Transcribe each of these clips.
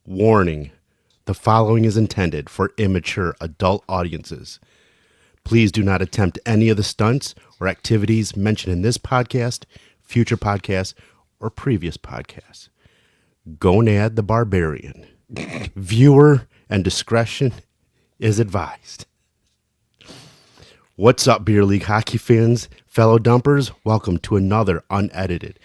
Warning, the following is intended for immature adult audiences. Please do not attempt any of the stunts or activities mentioned in this podcast, future podcasts, or previous podcasts. Gonad the Barbarian. Viewer and discretion is advised. What's up, Beer League hockey fans, fellow dumpers? Welcome to another unedited,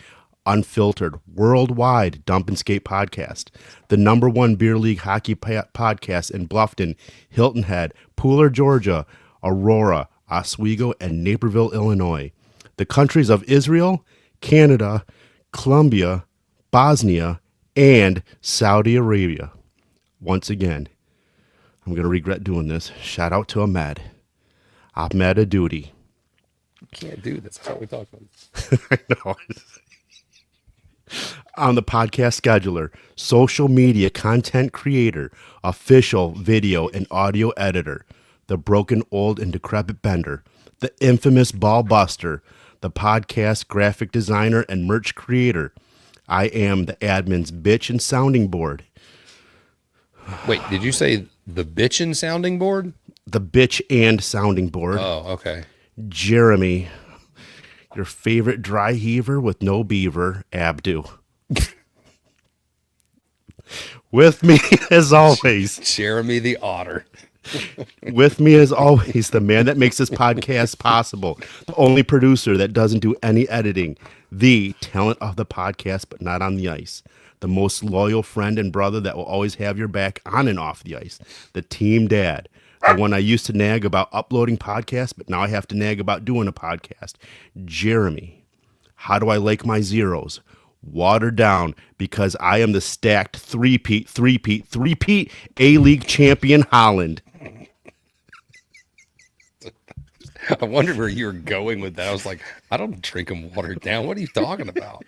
unfiltered, worldwide Dump and Skate podcast, the number one Beer League hockey podcast in Bluffton, Hilton Head, Pooler, Georgia, Aurora, Oswego, and Naperville, Illinois. The countries of Israel, Canada, Colombia, Bosnia, and Saudi Arabia. Once again, I'm going to regret doing this. Shout out to Ahmed. Ahmed a duty. You can't do this. That's what we talked about. I know. On the podcast scheduler, social media content creator, official video and audio editor, the broken, old, and decrepit bender, the infamous ball buster, the podcast graphic designer and merch creator. I am the admin's bitch and sounding board. Wait, did you say the bitchin' sounding board? The bitch and sounding board. Oh, okay. Jeremy, your favorite dry heaver with no beaver, Abdu. With me, as always. Jeremy the Otter. With me, as always, the man that makes this podcast possible. The only producer that doesn't do any editing. The talent of the podcast, but not on the ice. The most loyal friend and brother that will always have your back on and off the ice. The team dad. The one I used to nag about uploading podcasts, but now I have to nag about doing a podcast. Jeremy. How do I like my zeros? Watered down, because I am the stacked three-peat A-League champion Holland. I wondered where you were going with that. I was like, I don't drink them watered down. What are you talking about?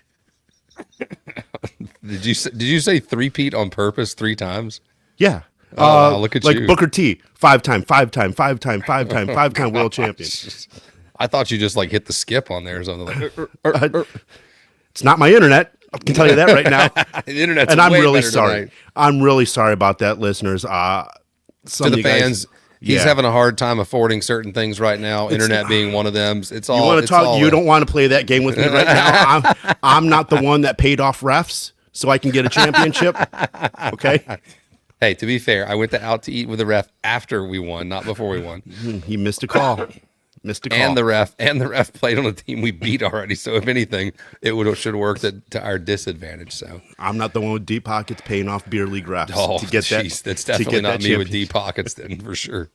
Did you say three-peat on purpose 3 times? Yeah. Oh, wow, look at like you. Booker T, five-time world champion. I thought you just like hit the skip on there or something. Like, It's not my internet. I can tell you that right now. The internet's And I'm way really better sorry. tonight. I'm really sorry about that, listeners. Some To of the you guys- fans, he's yeah. having a hard time affording certain things right now. Internet being one of them. It's all. You want to it's talk? all You a- don't want to play that game with me right now. I'm not the one that paid off refs, so I can get a championship. Okay. Hey, to be fair, I went out to eat with the ref after we won, not before we won. He missed a call. And the ref played on a team we beat already. So if anything, it should have worked to our disadvantage. So I'm not the one with deep pockets paying off beer league refs oh, to get that. that's to definitely get not that me with championship. deep pockets then for sure.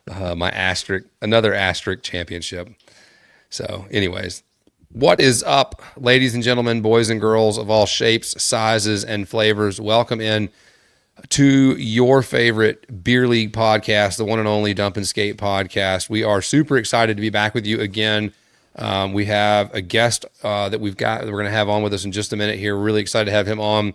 Another asterisk championship. So, anyways, what is up, ladies and gentlemen, boys and girls of all shapes, sizes, and flavors? Welcome in to your favorite beer league podcast, the one and only Dump and Skate podcast. We are super excited to be back with you again. We have a guest that we're going to have on with us in just a minute here. We're really excited to have him on.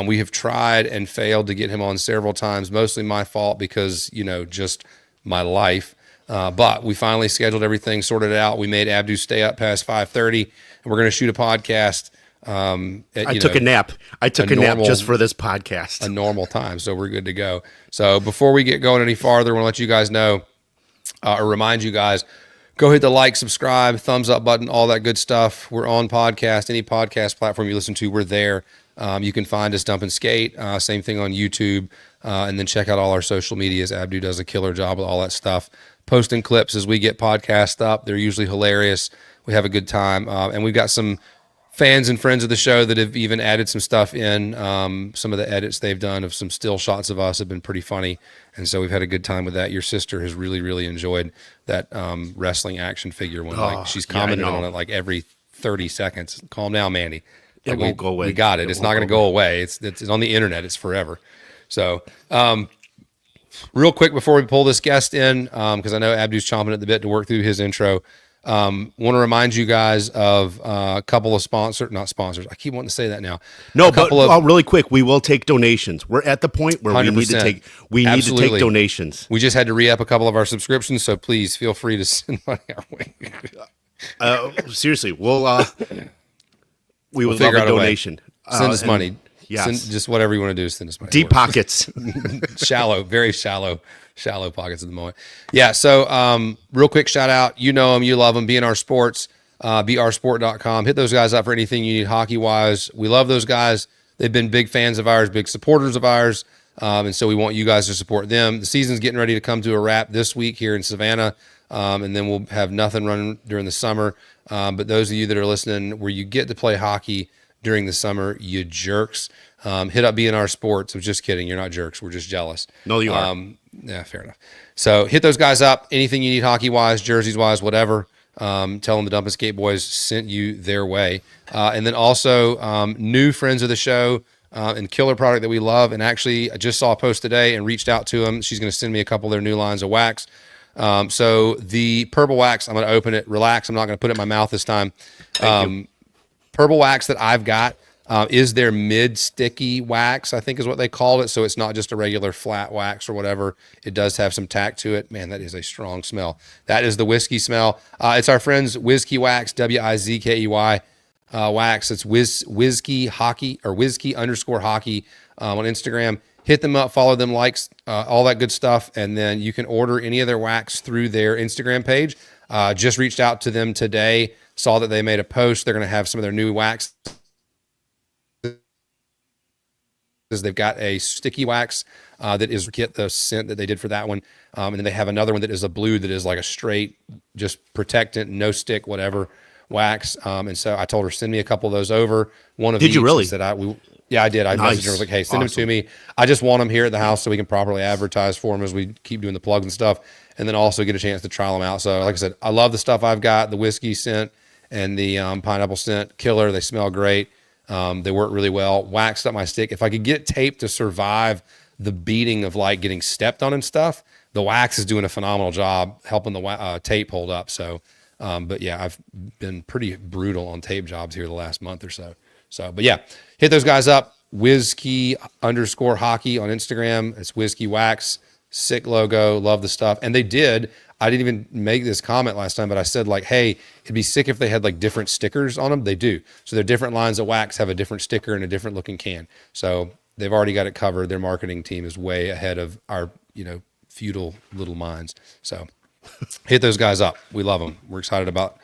We have tried and failed to get him on several times, mostly my fault because, just my life. But we finally scheduled everything, sorted it out. We made Abdu stay up past 5:30, and we're going to shoot a podcast. I took a nap. I took a nap just for this podcast. A normal time, so we're good to go. So before we get going any farther, I want to let you guys know or remind you guys, go hit the like, subscribe, thumbs up button, all that good stuff. We're on podcast, any podcast platform you listen to, we're there. You can find us Dump and Skate, same thing on YouTube, and then check out all our social medias. Abdu does a killer job with all that stuff. Posting clips as we get podcasts up. They're usually hilarious. We have a good time, and we've got some fans and friends of the show that have even added some stuff in. Some of the edits they've done of some still shots of us have been pretty funny. And so we've had a good time with that. Your sister has really, really enjoyed that wrestling action figure one. Like she's commented on it like every 30 seconds. Calm down, Mandy. It won't go away. We got it. It's not going to go away. It's on the internet. It's forever. So real quick before we pull this guest in, because I know Abdu's chomping at the bit to work through his intro. Want to remind you guys of a couple of not sponsors. I keep wanting to say that now. No, but really quick, we will take donations. We're at the point where 100%. we need to take donations. We just had to re-up a couple of our subscriptions, so please feel free to send money our way. Seriously, we would love figure a out a way. donation. Send us money. Yes. just whatever you want to do, send us money. Deep pockets. Shallow, very shallow pockets at the moment. Yeah. So, real quick shout out. You know them, you love them. BNR Sports, brsport.com. Hit those guys up for anything you need hockey wise. We love those guys. They've been big fans of ours, big supporters of ours. And so we want you guys to support them. The season's getting ready to come to a wrap this week here in Savannah. And then we'll have nothing running during the summer. But those of you that are listening, where you get to play hockey during the summer, you jerks, hit up BNR Sports. I'm just kidding. You're not jerks. We're just jealous. No, you are. Yeah, fair enough. So hit those guys up. Anything you need hockey wise, jerseys wise, whatever. Tell them the Dump and Skate Boys sent you their way. And then also new friends of the show and killer product that we love. And actually, I just saw a post today and reached out to them. She's going to send me a couple of their new lines of wax. So the purple wax, I'm going to open it. Relax. I'm not going to put it in my mouth this time. Purple wax that I've got is their mid sticky wax, I think is what they called it. So it's not just a regular flat wax or whatever. It does have some tack to it. Man, that is a strong smell. That is the whiskey smell. It's our friends Whiskey Wax, WIZKEY wax. It's Whiskey Hockey or Whiskey_hockey on Instagram. Hit them up, follow them, likes, all that good stuff. And then you can order any of their wax through their Instagram page. Just reached out to them today. Saw that they made a post. They're going to have some of their new wax. They've got a sticky wax that is get the scent that they did for that one. And then they have another one that is a blue that is like a straight, just protectant, no stick, whatever wax. And so I told her, send me a couple of those over. One of Did you really? Said yeah, I did. I messaged her. I was like, hey, send them to me. I just want them here at the house so we can properly advertise for them as we keep doing the plugs and stuff. And then also get a chance to try them out. So like I said, I love the stuff I've got, the whiskey scent and the pineapple scent. Killer. They smell great. They work really well. Waxed up my stick. If I could get tape to survive the beating of like getting stepped on and stuff, the wax is doing a phenomenal job helping the tape hold up. So, but yeah, I've been pretty brutal on tape jobs here the last month or so. So, but yeah, hit those guys up. Whiskey_hockey on Instagram. It's Whiskey Wax. Sick logo. Love the stuff. And they did. I didn't even make this comment last time, but I said like, hey, it'd be sick if they had like different stickers on them. They do. So their different lines of wax have a different sticker and a different looking can. So they've already got it covered. Their marketing team is way ahead of our, feudal little minds. So hit those guys up. We love them. We're excited about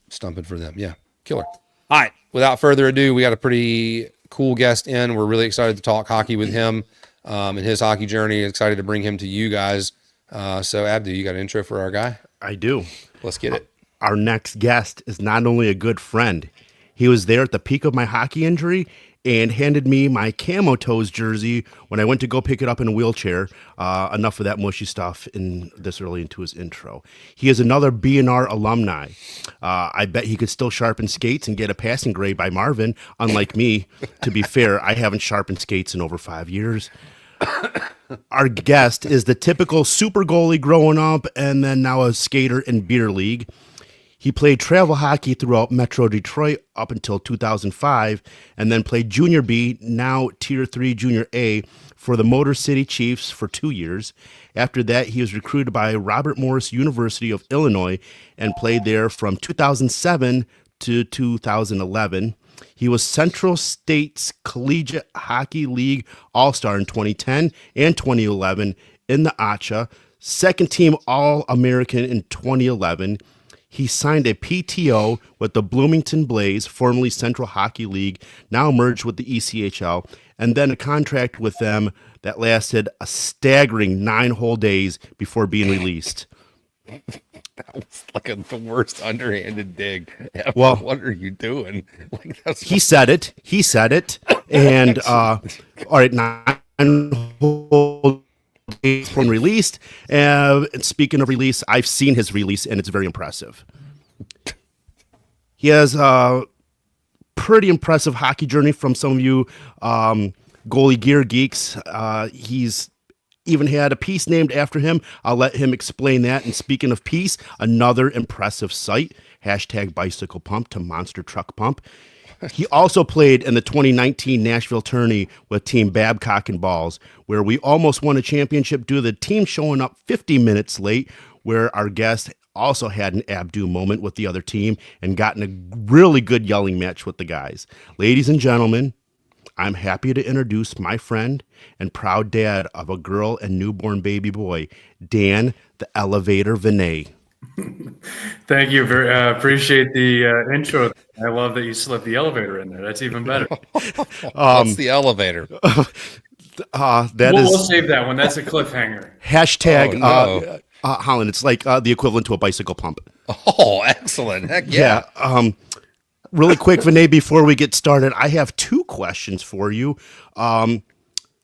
stumping for them. Yeah. Killer. All right. Without further ado, we got a pretty cool guest in. We're really excited to talk hockey with him and his hockey journey. Excited to bring him to you guys. So Abdu, you got an intro for our guy? I do. Let's get it. Our next guest is not only a good friend, he was there at the peak of my hockey injury and handed me my Camo Toes jersey when I went to go pick it up in a wheelchair. Enough of that mushy stuff in this early into his intro. He is another BNR alumni. I bet he could still sharpen skates and get a passing grade by Marvin, unlike me. To be fair, I haven't sharpened skates in over 5 years. Our guest is the typical super goalie growing up and then now a skater in beer league. He played travel hockey throughout Metro Detroit up until 2005 and then played Junior B, now Tier 3 Junior A, for the Motor City Chiefs for 2 years. After that, he was recruited by Robert Morris University of Illinois and played there from 2007 to 2011. He was Central State's Collegiate Hockey League All-Star in 2010 and 2011 in the ACHA, second team All-American in 2011. He signed a PTO with the Bloomington Blaze, formerly Central Hockey League, now merged with the ECHL, and then a contract with them that lasted a staggering 9 whole days before being released. That was like the worst underhanded dig ever. Well, what are you doing? He said it. And, all right, 9 whole days from released. And speaking of release, I've seen his release, and it's very impressive. He has a pretty impressive hockey journey from some of you goalie gear geeks. He's even had a piece named after him. I'll let him explain that. And speaking of piece, another impressive site, #bicycle pump to monster truck pump. He also played in the 2019 Nashville tourney with Team Babcock and Balls, where we almost won a championship due to the team showing up 50 minutes late, where our guest also had an Abdu moment with the other team and got in a really good yelling match with the guys. Ladies and gentlemen, I'm happy to introduce my friend and proud dad of a girl and newborn baby boy, Dan the Elevator Vinay. Thank you. Very appreciate the intro. I love that you slipped the elevator in there. That's even better. What's the elevator? We'll save that one. That's a cliffhanger. Hashtag Oh, no. Holland. It's like the equivalent to a bicycle pump. Oh, excellent. Heck yeah. Really quick, Vinay, before we get started, I have two questions for you.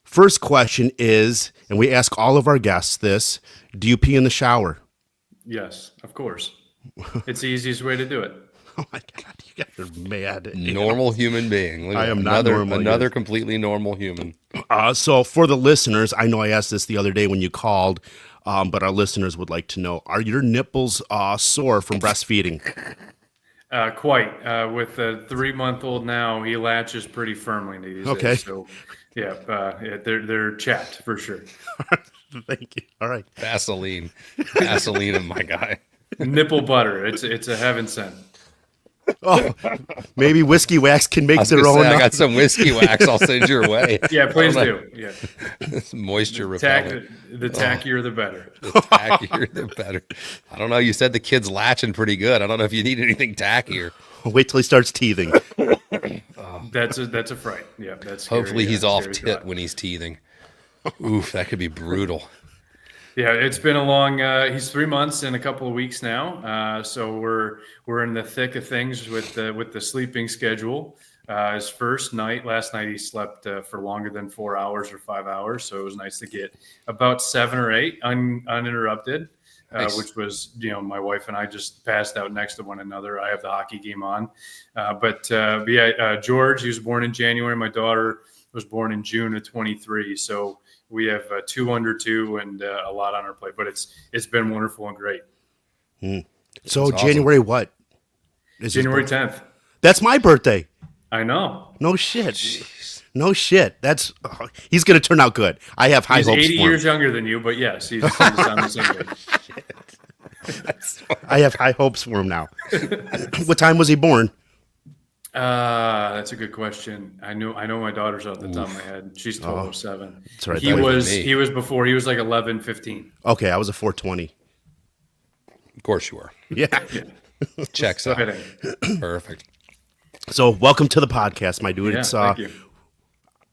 First question is, and we ask all of our guests this, do you pee in the shower? Yes, of course. It's the easiest way to do it. Oh my God, you guys are mad. Normal human being. Look I at am that. not normal, Another yes. completely normal human. So for the listeners, I know I asked this the other day when you called, but our listeners would like to know, are your nipples sore from breastfeeding? Quite. With a 3-month-old now, he latches pretty firmly these Okay. days. So, yeah, they're chapped for sure. Thank you. All right. Vaseline. Vaseline, my guy. Nipple butter. It's a heaven sent. Oh, maybe Whiskey Wax can make I was their gonna own. say, I got some whiskey wax. I'll send your way. Yeah, please do. Yeah, Moisture repellent. the tackier the better. The tackier, the better. I don't know. You said the kid's latching pretty good. I don't know if you need anything tackier. Wait till he starts teething. That's a fright. Yeah, that's scary. Hopefully he's Yeah, off scary tit thought. when he's teething. Oof, that could be brutal. Yeah, it's been a long. He's 3 months and a couple of weeks now. So we're in the thick of things with the sleeping schedule. His first night, last night, he slept for longer than 4 hours or 5 hours. So it was nice to get about 7 or 8 uninterrupted, Nice. which was, my wife and I just passed out next to one another. I have the hockey game on, George, he was born in January. My daughter was born in June of 23. So we have 2 under 2 and a lot on our plate, but it's been wonderful and great. So awesome. January what? Is his January birthday? 10th. That's my birthday. I know. No shit. No shit. He's gonna turn out good. I have high He's hopes 80 for him. years younger than you, but yes, he's on the same page. I have high hopes for him now. What time was he born? That's a good question. I know my daughter's off the top of my head. She's 1207. That's right. He That was me. he was before. He was like 11, 15. Okay, I was a 420. Of course you were. Yeah. Checks So out. hitting. Perfect. So welcome to the podcast, my dude. Yeah, It's thank you.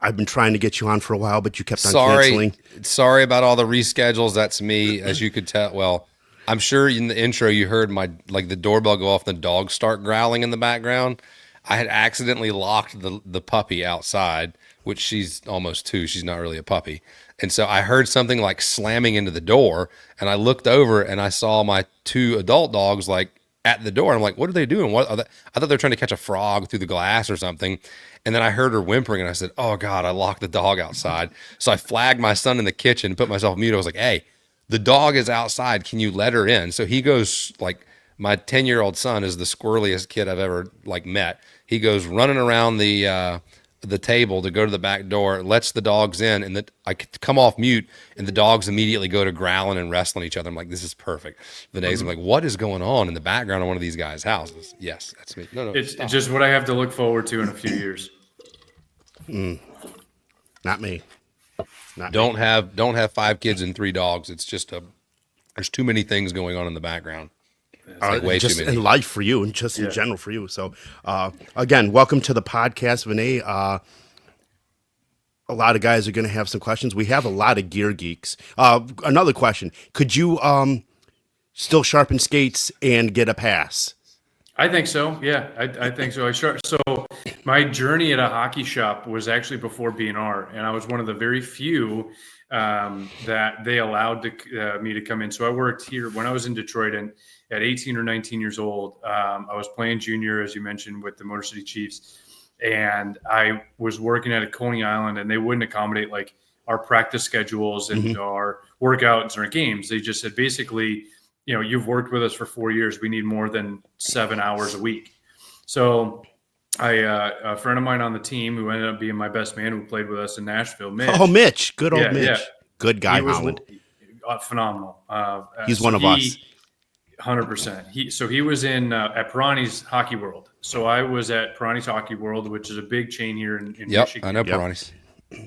I've been trying to get you on for a while, but you kept on canceling. Sorry about all the reschedules. That's me, as you could tell. Well, I'm sure in the intro you heard the doorbell go off and the dogs start growling in the background. I had accidentally locked the puppy outside, which she's almost 2. She's not really a puppy. And so I heard something like slamming into the door, and I looked over and I saw my 2 adult dogs like at the door. I'm like, what are they doing? What are they? I thought they were trying to catch a frog through the glass or something. And then I heard her whimpering and I said, oh God, I locked the dog outside. So I flagged my son in the kitchen, put myself on mute. I was like, hey, the dog is outside. Can you let her in? So he goes my 10-year-old son is the squirreliest kid I've ever met. He goes running around the table to go to the back door, lets the dogs in, and I come off mute, and the dogs immediately go to growling and wrestling each other. I'm like, this is perfect. I'm like, what is going on in the background of one of these guys' houses? Yes, that's me. No, It's stop. just what I have to look forward to in a few years. Not me. Don't have 5 kids and 3 dogs. It's just there's too many things going on in the background. Way just too many. in life for you and just in general for you. So, again, welcome to the podcast, Vinay. A lot of guys are going to have some questions. We have a lot of gear geeks. Another question: could you still sharpen skates and get a pass? I think so. Yeah, I think so. So my journey at a hockey shop was actually before BNR, and I was one of the very few that they allowed me to come in. So I worked here when I was in Detroit, and at 18 or 19 years old, I was playing junior, as you mentioned, with the Motor City Chiefs, and I was working at a Coney Island, and they wouldn't accommodate like our practice schedules and our workouts or games. They just said basically, you've worked with us for 4 years. We need more than 7 hours a week. So a friend of mine on the team who ended up being my best man who played with us in Nashville, Mitch. Oh, Mitch. Good old Yeah, Mitch. yeah. Good guy, He was Holland. phenomenal. He's one of us. 100%. He was in at Pirani's Hockey World. So I was at Pirani's Hockey World, which is a big chain here in Yep, Michigan. I know Pirani's.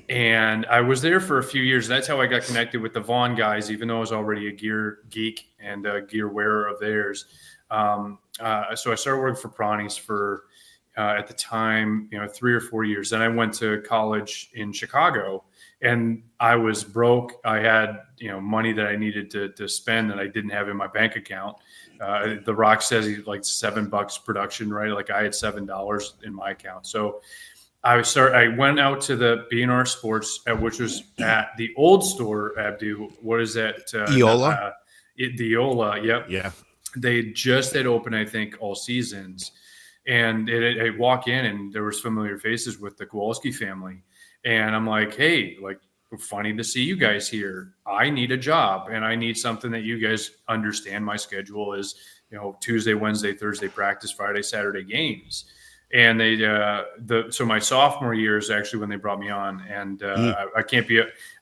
And I was there for a few years. That's how I got connected with the Vaughn guys, even though I was already a gear geek and a gear wearer of theirs. So I started working for Pirani's for at the time, 3 or 4 years. Then I went to college in Chicago, and I was broke. I had money that I needed to spend that I didn't have in my bank account. The Rock says he's like $7 production, right? Like I had $7 in my account. So I went out to the B&R Sports, which was at the old store. Abdu, what is that? Eola. The Eola. Yep. Yeah. They just had opened, I think, all seasons. And I walk in, and there was familiar faces with the Kowalski family. And I'm like, hey, like, funny to see you guys here. I need a job, and I need something that you guys understand. My schedule is, Tuesday, Wednesday, Thursday practice, Friday, Saturday games. And so my sophomore year is actually when they brought me on, and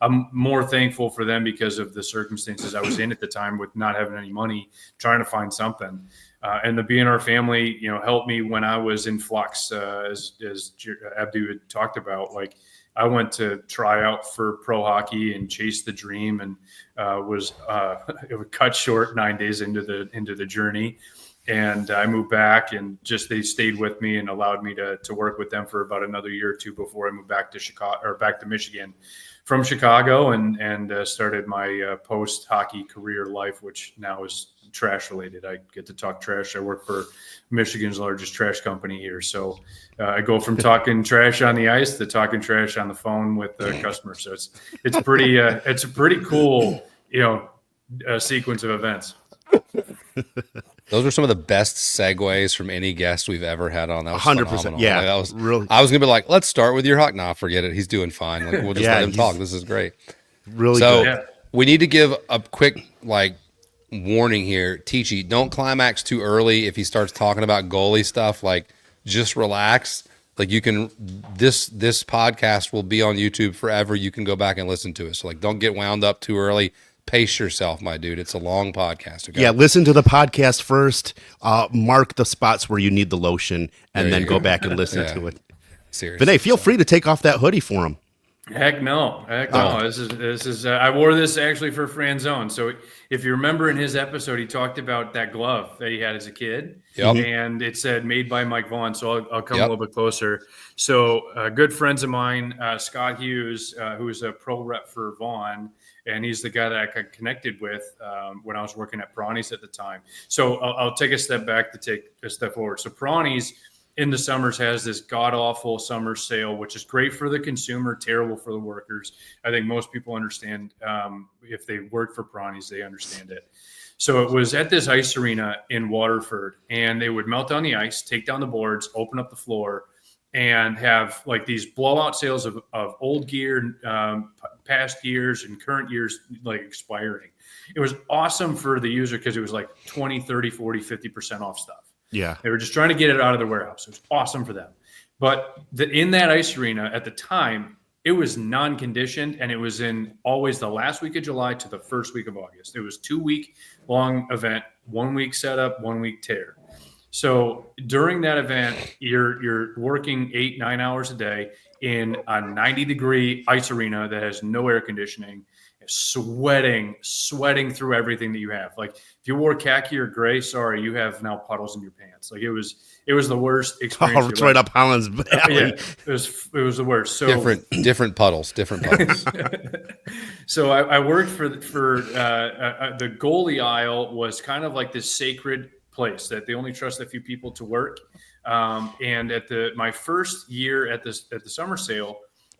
I'm more thankful for them because of the circumstances I was in at the time with not having any money, trying to find something. And the B&R family, helped me when I was in flux, as Abdu had talked about. Like, I went to try out for pro hockey and chase the dream, and was cut short 9 days into the journey. And I moved back, and they stayed with me and allowed me to work with them for about another year or two before I moved back to Michigan from Chicago, and started my post hockey career life, which now is trash related. I get to talk trash. I work for Michigan's largest trash company here. So I go from talking trash on the ice to talking trash on the phone with the customers. So it's a pretty cool, sequence of events. Those were some of the best segues from any guest we've ever had on. That was 100%. phenomenal. Yeah, Like, that was really. I was gonna be like, let's start with your hawk. Nah, forget it. He's doing fine. Like, we'll just let him talk. This is great. Really so good. We need to give a quick warning here. Teachy, don't climax too early if he starts talking about goalie stuff. Like, just relax. Like, you can this podcast will be on YouTube forever. You can go back and listen to it. So don't get wound up too early. Pace yourself, my dude. It's a long podcast. Okay? Yeah, listen to the podcast first. Mark the spots where you need the lotion, and then go back and listen to it. Seriously. Vinay, feel free to take off that hoodie for him. Heck no. This is. I wore this actually for Franzone. So if you remember in his episode, he talked about that glove that he had as a kid, and it said "made by Mike Vaughn." So I'll come a little bit closer. So good friends of mine, Scott Hughes, who is a pro rep for Vaughn, and he's the guy that I got connected with when I was working at Pirani's at the time. So I'll take a step back to take a step forward. So Pirani's in the summers has this god-awful summer sale, which is great for the consumer, terrible for the workers. I think most people understand. If they work for Pirani's, they understand it. So it was at this ice arena in Waterford, and they would melt down the ice, take down the boards, open up the floor, and have these blowout sales of old gear, past years and current years expiring. It was awesome for the user because it was 20, 30, 40, 50% off stuff. Yeah. They were just trying to get it out of the warehouse. It was awesome for them. But in that ice arena at the time, it was non-conditioned, and it was in always the last week of July to the first week of August. It was 2-week long event, 1 week setup, 1 week tear. So during that event, you're working 8-9 hours a day in a 90-degree ice arena that has no air conditioning, sweating through everything that you have. If you wore khaki or gray, sorry, you have now puddles in your pants. It was the worst experience. Oh, it's right up Holland's alley. Yeah, it was the worst. So different puddles. So I worked for the goalie aisle was kind of like this sacred place that they only trust a few people to work. And at my first year at the summer sale,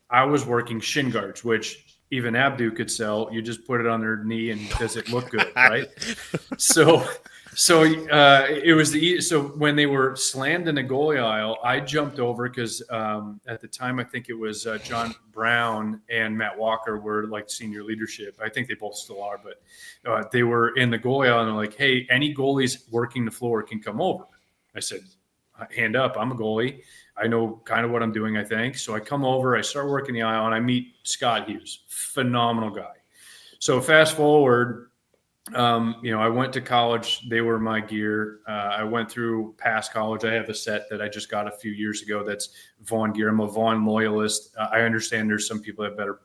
I was working shin guards, which even Abdu could sell. You just put it on their knee, and does it look good, right? So it was so when they were slammed in the goalie aisle, I jumped over because at the time I think it was John Brown and Matt Walker were senior leadership. I think they both still are, but they were in the goalie aisle, and they're like, "Hey, any goalies working the floor can come over." I said, "Hand up, I'm a goalie. I know kind of what I'm doing, I think." So I come over, I start working the aisle, and I meet Scott Hughes, phenomenal guy. So fast forward, I went to college. They were my gear. I went through past college. I have a set that I just got a few years ago. That's Vaughn gear. I'm a Vaughn loyalist. I understand there's some people that have better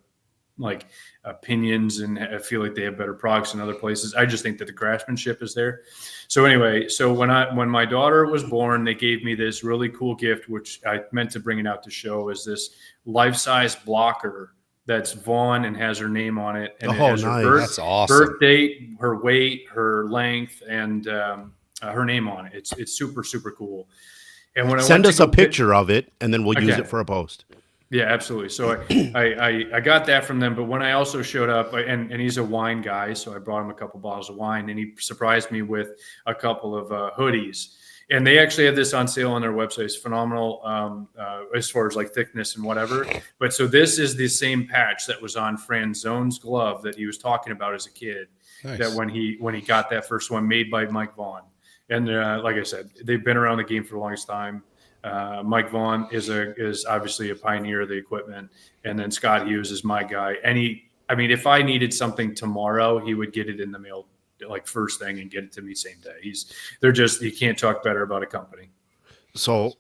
like opinions and I feel like they have better products in other places. I just think that the craftsmanship is there. So anyway, so when my daughter was born, they gave me this really cool gift, which I meant to bring it out to show, is this life-size blocker that's Vaughn and has her name on it, and it Oh, has her nice. That's awesome. birth date, her weight, her length, and her name on it. It's super super cool. And when I Send went us to a go pick- picture of it, and then we'll use Okay. it for a post. Yeah, absolutely. So I got that from them. But when I also showed up, and he's a wine guy, so I brought him a couple bottles of wine, and he surprised me with a couple of hoodies. And they actually had this on sale on their website. It's phenomenal as far as like thickness and whatever. But so this is the same patch that was on Franzone's glove that he was talking about as a kid. Nice. That when he got that first one made by Mike Vaughn. And like I said, they've been around the game for the longest time. Mike Vaughn is obviously a pioneer of the equipment, and then Scott Hughes is my guy. If I needed something tomorrow, he would get it in the mail like first thing and get it to me same day. You can't talk better about a company. So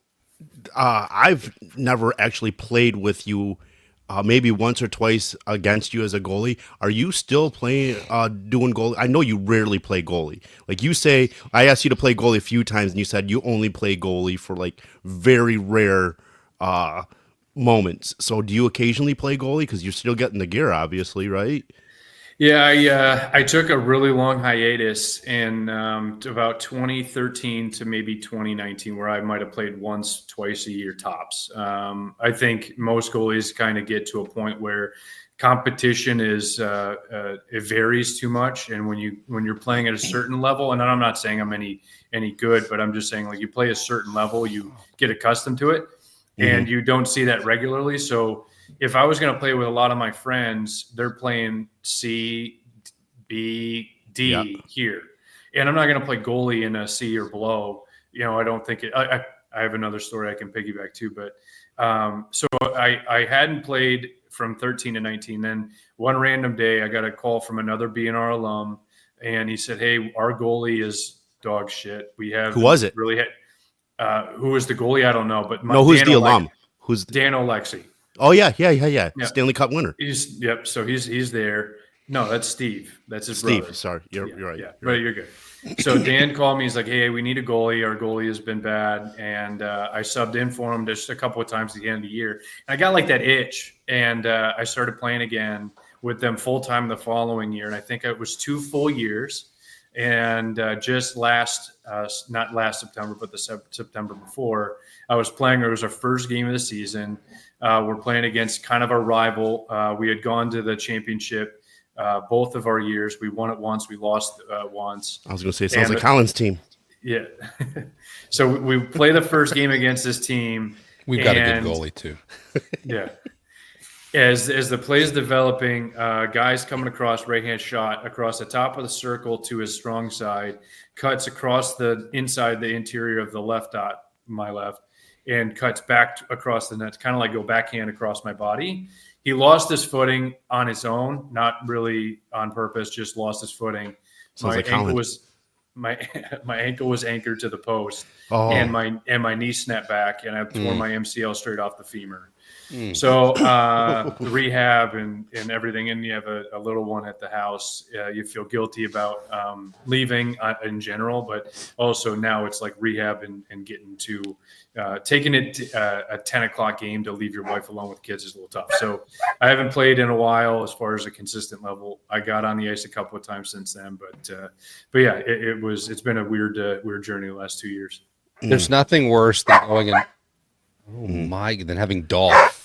I've never actually played with you, maybe once or twice against you as a goalie. Are you still playing, doing goalie? I know you rarely play goalie. Like you say, I asked you to play goalie a few times, and you said you only play goalie for like very rare moments. So do you occasionally play goalie? Because you're still getting the gear, obviously, right? Yeah, I took a really long hiatus in about 2013 to maybe 2019, where I might have played once, twice a year tops. I think most goalies kind of get to a point where competition is it varies too much, and when you're playing at a certain level, and I'm not saying I'm any good, but I'm just saying like you play a certain level, you get accustomed to it, and you don't see that regularly. So if I was going to play with a lot of my friends, they're playing C, B, D here, and I'm not going to play goalie in a C or below. I don't think it. I have another story I can piggyback to, but so I hadn't played from 13 to 19. Then one random day, I got a call from another BNR alum, and he said, "Hey, our goalie is dog shit. We have Who was it? Really, who was the goalie? I don't know, but Who's Dan the alum? Who's Dan Alexi. Oh yeah. Yeah. Stanley Cup winner. So he's there. No, that's Steve. That's his Steve. brother. Sorry, you're right. Yeah, You're right. you're good. So Dan called me. He's like, "Hey, we need a goalie. Our goalie has been bad," and I subbed in for him just a couple of times at the end of the year. And I got like that itch, and I started playing again with them full time the following year. And I think it was 2 full years. And just not last September, but the September before, I was playing. It was our first game of the season. We're playing against kind of our rival. We had gone to the championship both of our years. We won it once. We lost once. I was going to say, it sounds like Colin's team. Yeah. So we play the first game against this team. We've got a good goalie too. Yeah. As the play is developing, guys coming across, right-hand shot across the top of the circle to his strong side, cuts across the inside the interior of the left dot, my left, and cuts back across the net, kind of like go backhand across my body. He lost his footing on his own, not really on purpose, just lost his footing. Sounds like My ankle was anchored to the post, Oh. and my knee snapped back, and I tore my MCL straight off the femur. Mm. So rehab and everything, and you have a little one at the house. You feel guilty about leaving in general, but also now it's like rehab and getting to taking it a 10 o'clock game to leave your wife alone with kids is a little tough. So I haven't played in a while as far as a consistent level. I got on the ice a couple of times since then, but yeah, it's been a weird journey the last 2 years. There's nothing worse than going in. Than having Dolph.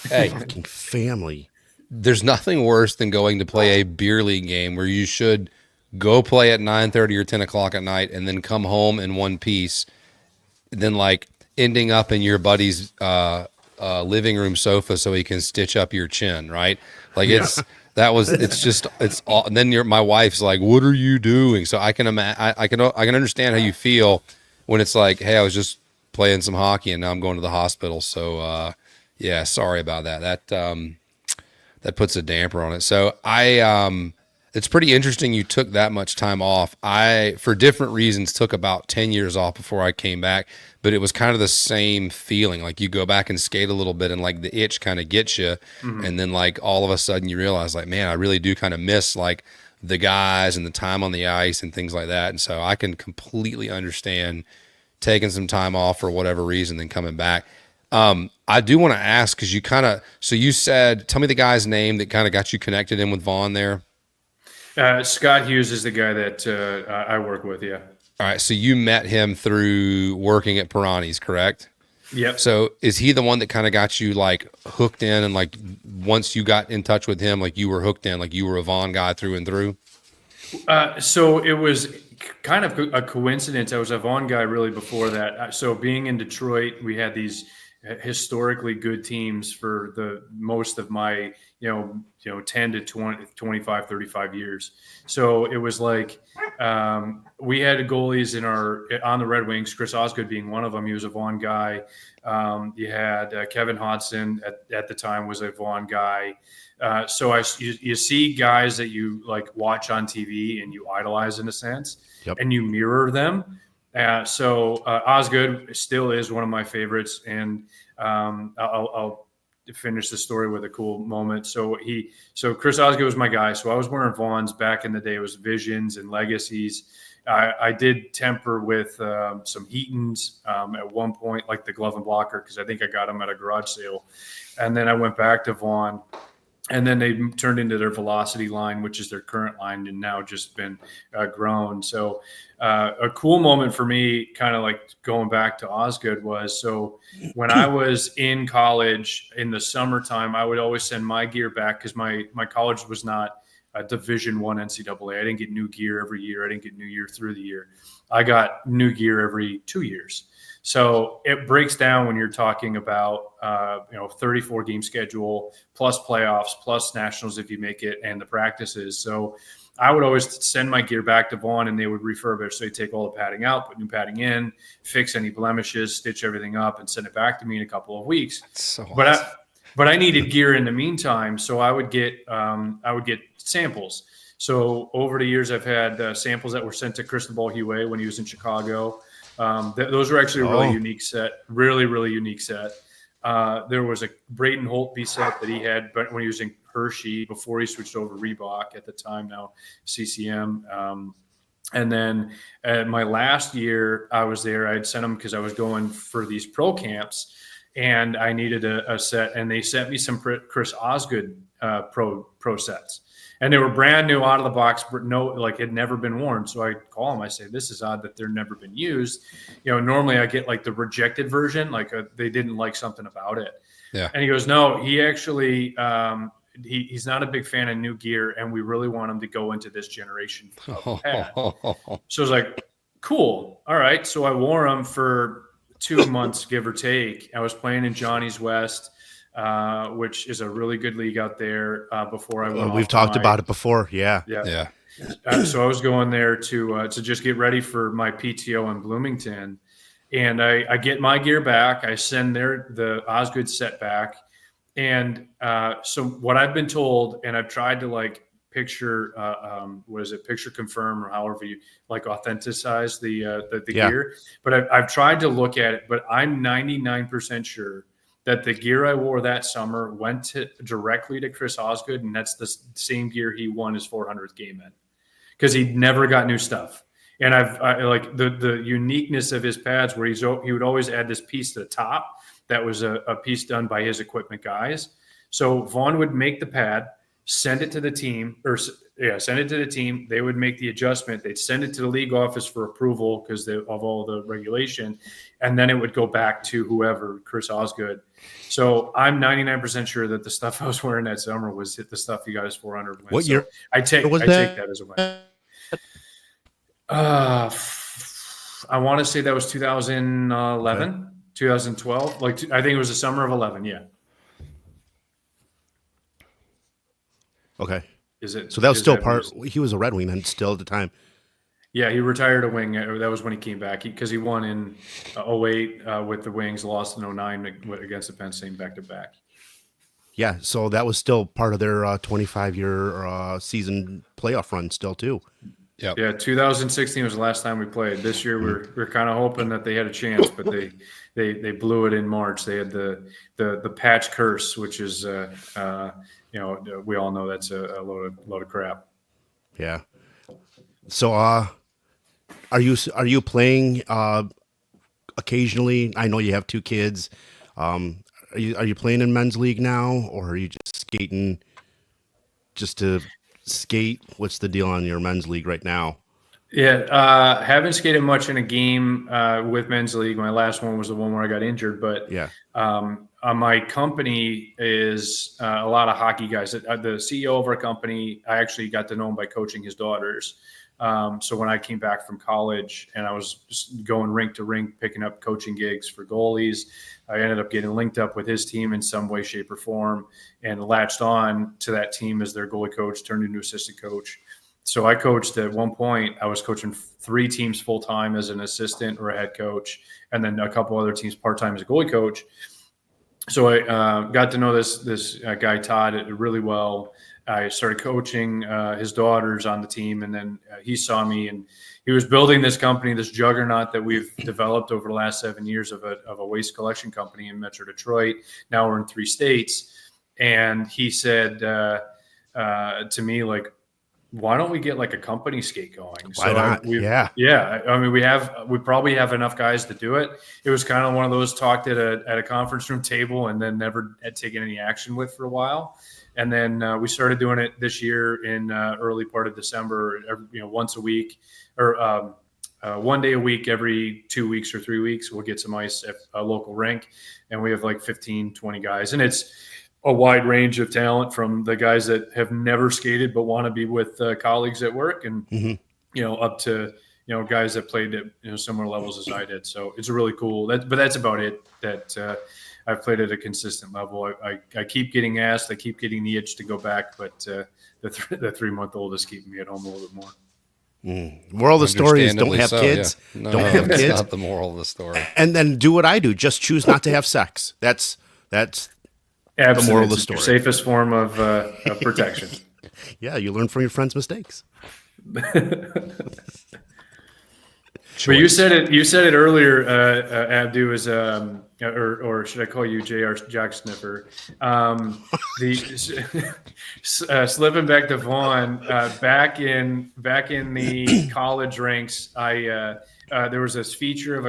Hey, Fucking family. there's nothing worse than going to play a beer league game where you should go play at 9:30 or 10 o'clock at night and then come home in one piece, then like ending up in your buddy's living room sofa so he can stitch up your chin, right? Like it's all. And then my wife's like, "What are you doing?" So I can understand how you feel when it's like, "Hey, I was just playing some hockey and now I'm going to the hospital." So yeah, sorry about that. That puts a damper on it. So It's pretty interesting you took that much time off. I, for different reasons, took about 10 years off before I came back, but it was kind of the same feeling. Like you go back and skate a little bit and like the itch kind of gets you. And then like all of a sudden you realize like, man, I really do kind of miss like the guys and the time on the ice and things like that. And so I can completely understand taking some time off for whatever reason, then coming back. I do want to ask, cause you kind of, so you said, tell me the guy's name that kind of got you connected in with Vaughn there. Scott Hughes is the guy that I work with. Yeah. All right. So you met him through working at Pirani's, correct? Yep. So is he the one that kind of got you like hooked in, and like once you got in touch with him, like you were hooked in, like you were a Vaughn guy through and through? So it was kind of a coincidence. I was a Vaughn guy really before that. So being in Detroit, we had these historically good teams for the most of my 10 to 20, 25, 35 years. So it was like we had goalies on the Red Wings, Chris Osgood being one of them. He was a Vaughn guy. You had Kevin Hodson at the time was a Vaughn guy. So you see guys that you like watch on TV and you idolize in a sense, Yep. and you mirror them. So Osgood still is one of my favorites, and I'll finish the story with a cool moment. So Chris Osgood was my guy. So I was wearing Vaughns back in the day. It was Visions and Legacies. I did temper with some Heatons at one point, like the glove and blocker, because I think I got them at a garage sale, and then I went back to Vaughn. And then they turned into their Velocity line, which is their current line, and now just been grown. So a cool moment for me, kind of like going back to Osgood, was so when I was in college in the summertime, I would always send my gear back because my college was not a Division I NCAA. I didn't get new gear every year. I didn't get new gear through the year. I got new gear every 2 years. So it breaks down when you're talking about 34 game schedule plus playoffs plus nationals if you make it, and the practices. So I would always send my gear back to Vaughn and they would refurbish. So they take all the padding out, put new padding in, fix any blemishes, stitch everything up, and send it back to me in a couple of weeks. So but I needed gear in the meantime, so I would get samples. So over the years, I've had samples that were sent to Cristobal Huet when he was in Chicago. Those were actually a really unique set, really unique set. There was a Braden Holtby set that he had when he was in Hershey before he switched over to Reebok at the time, now CCM. And then my last year I was there, I'd sent them because I was going for these pro camps and I needed a set, and they sent me some Chris Osgood pro sets. And they were brand new out of the box, but had never been worn. So I call them. I say, "This is odd that they're never been used." Normally I get like the rejected version, like they didn't like something about it. Yeah. And he goes, "No, he actually he's not a big fan of new gear, and we really want him to go into this generation of pad." So I was like, "Cool, all right." So I wore them for 2 months, give or take. I was playing in Johnny's West. Which is a really good league out there. Before I went, we've talked about it before. Yeah. So I was going there to just get ready for my PTO in Bloomington, and I get my gear back. I send the Osgood set back, and so what I've been told, and I've tried to like picture picture confirm, or however you like authenticize the gear, but I've tried to look at it, but I'm 99% sure that the gear I wore that summer went directly to Chris Osgood, and that's the same gear he won his 400th game in, because he never got new stuff. And I like the uniqueness of his pads, where he would always add this piece to the top that was a piece done by his equipment guys. So Vaughn would make the pad, send it to the team, send it to the team. They would make the adjustment. They'd send it to the league office for approval because of all the regulation, and then it would go back to whoever, Chris Osgood. So I'm 99% sure that the stuff I was wearing that summer was the stuff he got his 400 win. What year? I take that as a win. I want to say that was 2011, okay. 2012. I think it was the summer of 11. Yeah. Okay. Is it? So that was still part. He was a Red Wing then, still at the time. Yeah, he retired a wing. That was when he came back because he won in 08 with the Wings, lost in 09 against the Penn State back to back. Yeah, so that was still part of their 25-year season playoff run still too. Yep. Yeah, 2016 was the last time we played. This year we're kind of hoping that they had a chance, but they blew it in March. They had the patch curse, which is we all know that's a load of crap. Yeah. So are you playing occasionally? I know you have two kids. Are you playing in men's league now, or are you just skating just to skate? What's the deal on your men's league right now? Yeah, haven't skated much in a game with men's league. My last one was the one where I got injured, but Yeah. my company is a lot of hockey guys. The CEO of our company, I actually got to know him by coaching his daughters. So when I came back from college and I was just going rink to rink, picking up coaching gigs for goalies, I ended up getting linked up with his team in some way, shape, or form, and latched on to that team as their goalie coach, turned into assistant coach. So I coached at one point. I was coaching 3 teams full time as an assistant or a head coach, and then a couple other teams part time as a goalie coach. So I got to know this guy Todd really well. I started coaching his daughters on the team, and then he saw me, and he was building this company, this juggernaut that we've developed over the last 7 years of a waste collection company in Metro Detroit. Now we're in 3 states, and he said to me, like, why don't we get like a company skate going? Why not? Yeah. I mean, we probably have enough guys to do it. It was kind of one of those talked at a conference room table and then never had taken any action with for a while. And then we started doing it this year in early part of December, once a week or 1 day a week, every 2 weeks or 3 weeks, we'll get some ice at a local rink. And we have like 15, 20 guys. And it's a wide range of talent, from the guys that have never skated but want to be with colleagues at work, and up to guys that played at similar levels as I did. So it's really cool. But that's about it. That I've played at a consistent level. I keep getting asked. I keep getting the itch to go back, but the 3-month-old is keeping me at home a little bit more. Moral of the story is don't have so, kids. Yeah. No, don't have that's kids. not the moral of the story. And then do what I do. Just choose not to have sex. That's Abstinence the moral of the is your story. safest form of protection. Yeah, you learn from your friends' mistakes. But you said it earlier, Abdu, is or should I call you JR Jock Sniffer? Slipping back to Vaughn, back in the college ranks, there was this feature of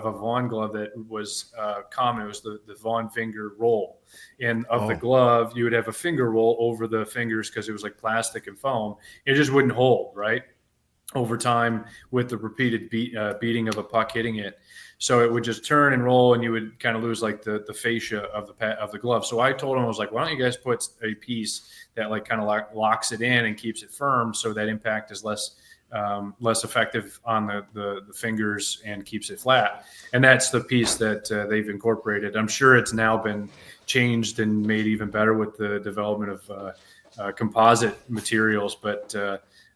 a Vaughn glove that was common. It was the Vaughn finger roll. And the glove, you would have a finger roll over the fingers because it was like plastic and foam. It just wouldn't hold, right? Over time with the repeated beating of a puck hitting it. So it would just turn and roll, and you would kind of lose like the fascia of the glove. So I told him, I was like, why don't you guys put a piece that like kind of locks it in and keeps it firm, so that impact is less effective on the fingers and keeps it flat. And that's the piece that they've incorporated. I'm sure it's now been changed and made even better with the development of composite materials. But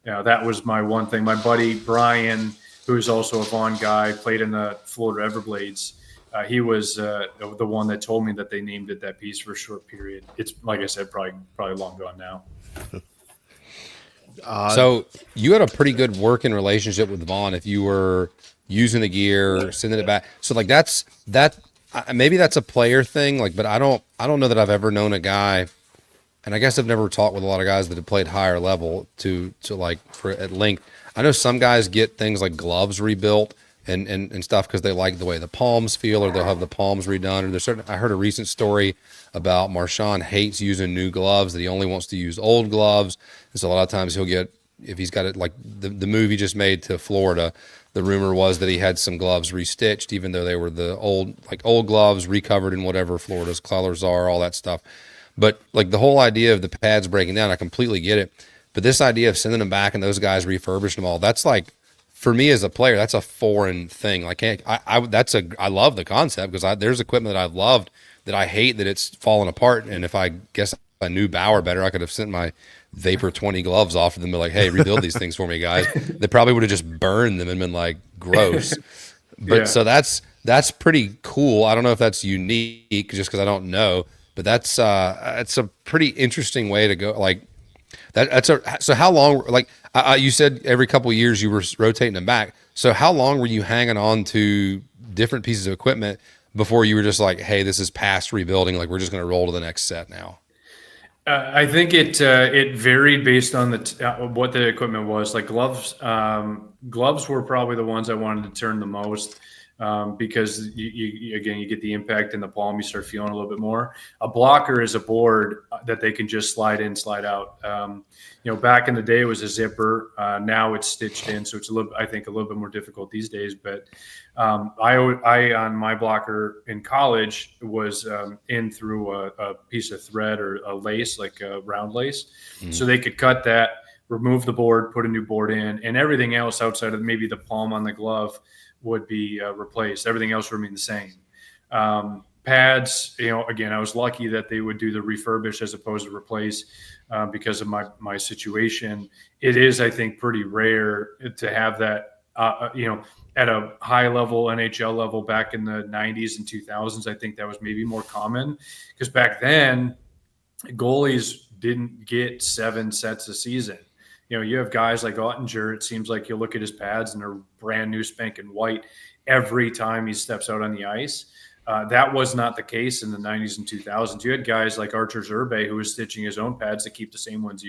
that was my one thing. My buddy Brian, who's also a Vaughn guy, played in the Florida Everblades. He was the one that told me that they named it that piece for a short period. It's, like I said, probably long gone now. So you had a pretty good working relationship with Vaughn if you were using the gear, sending it back. So like maybe that's a player thing. Like, but I don't know that I've ever known a guy, and I guess I've never talked with a lot of guys that have played higher level to like for at length. I know some guys get things like gloves rebuilt and stuff because they like the way the palms feel, or they'll have the palms redone. Or there's certain. I heard a recent story about Marshawn hates using new gloves, that he only wants to use old gloves. And so a lot of times he'll get, if he's got it, like the move he just made to Florida, the rumor was that he had some gloves restitched, even though they were the old gloves recovered in whatever Florida's colors are, all that stuff. But like the whole idea of the pads breaking down, I completely get it. But this idea of sending them back and those guys refurbishing them all, that's like, for me as a player, that's a foreign thing. Like, I love the concept, because there's equipment that I've loved that I hate that it's fallen apart. And if I knew Bauer better, I could have sent my Vapor 20 gloves off to them and be like, hey, rebuild these things for me, guys. They probably would have just burned them and been like, gross. But So that's pretty cool. I don't know if that's unique just because I don't know. But that's a pretty interesting way to go. Like so how long? Like you said, every couple of years you were rotating them back. So how long were you hanging on to different pieces of equipment before you were just like, hey, this is past rebuilding. Like we're just going to roll to the next set now. I think it varied based on what the equipment was. Like gloves, gloves were probably the ones I wanted to turn the most, because again, you get the impact in the palm, you start feeling a little bit more. A blocker is a board that they can just slide in, slide out. Back in the day it was a zipper. Now it's stitched in, so it's I think a little bit more difficult these days. But I on my blocker in college was in through a piece of thread or a lace, like a round lace, so they could cut that, remove the board, put a new board in, and everything else outside of maybe the palm on the glove would be replaced. Everything else remained the same. Pads, again, I was lucky that they would do the refurbish as opposed to replace, because of my situation. It is, I think, pretty rare to have that, at a high level NHL level back in the 90s and 2000s. I think that was maybe more common because back then goalies didn't get 7 sets a season. You have guys like Ottinger. It seems like you look at his pads and they're brand new, spanking white every time he steps out on the ice. That was not the case in the 90s and 2000s. You had guys like Archer Zerbe who was stitching his own pads to keep the same ones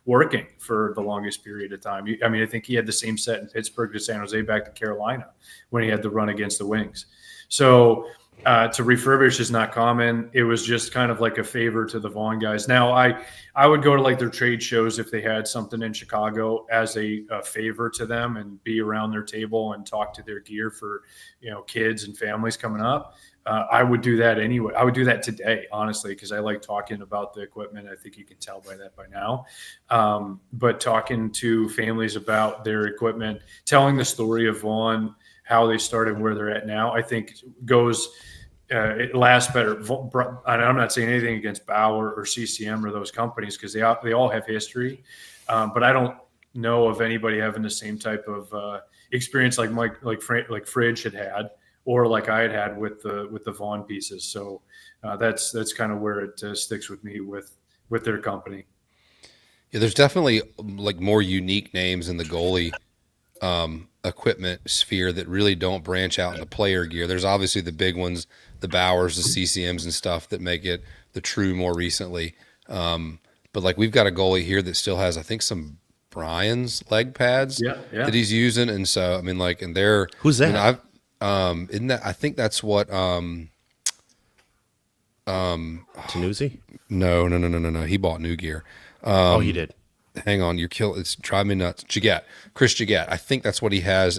working for the longest period of time. I think he had the same set in Pittsburgh to San Jose back to Carolina when he had the run against the Wings. So to refurbish is not common. It was just kind of like a favor to the Vaughn guys. Now, I would go to like their trade shows if they had something in Chicago as a favor to them and be around their table and talk to their gear for, kids and families coming up. I would do that anyway. I would do that today, honestly, because I like talking about the equipment. I think you can tell by that by now. But talking to families about their equipment, telling the story of Vaughn, how they started, where they're at now, I think it lasts better. And I'm not saying anything against Bauer or CCM or those companies because they all have history, but I don't know of anybody having the same type of experience like Fridge had, or like I had with the Vaughn pieces. So that's kind of where it sticks with me with their company. Yeah, there's definitely like more unique names in the goalie equipment sphere that really don't branch out into player gear. There's obviously the big ones, the Bowers, the CCMs and stuff that make it the true more recently. But like we've got a goalie here that still has, I think, some Brian's leg pads that he's using. And so, and they're, who's that? Isn't that, I think that's what, Tanuzi? No. He bought new gear. He did. Hang on, it's driving me nuts. Chris Jagat. I think that's what he has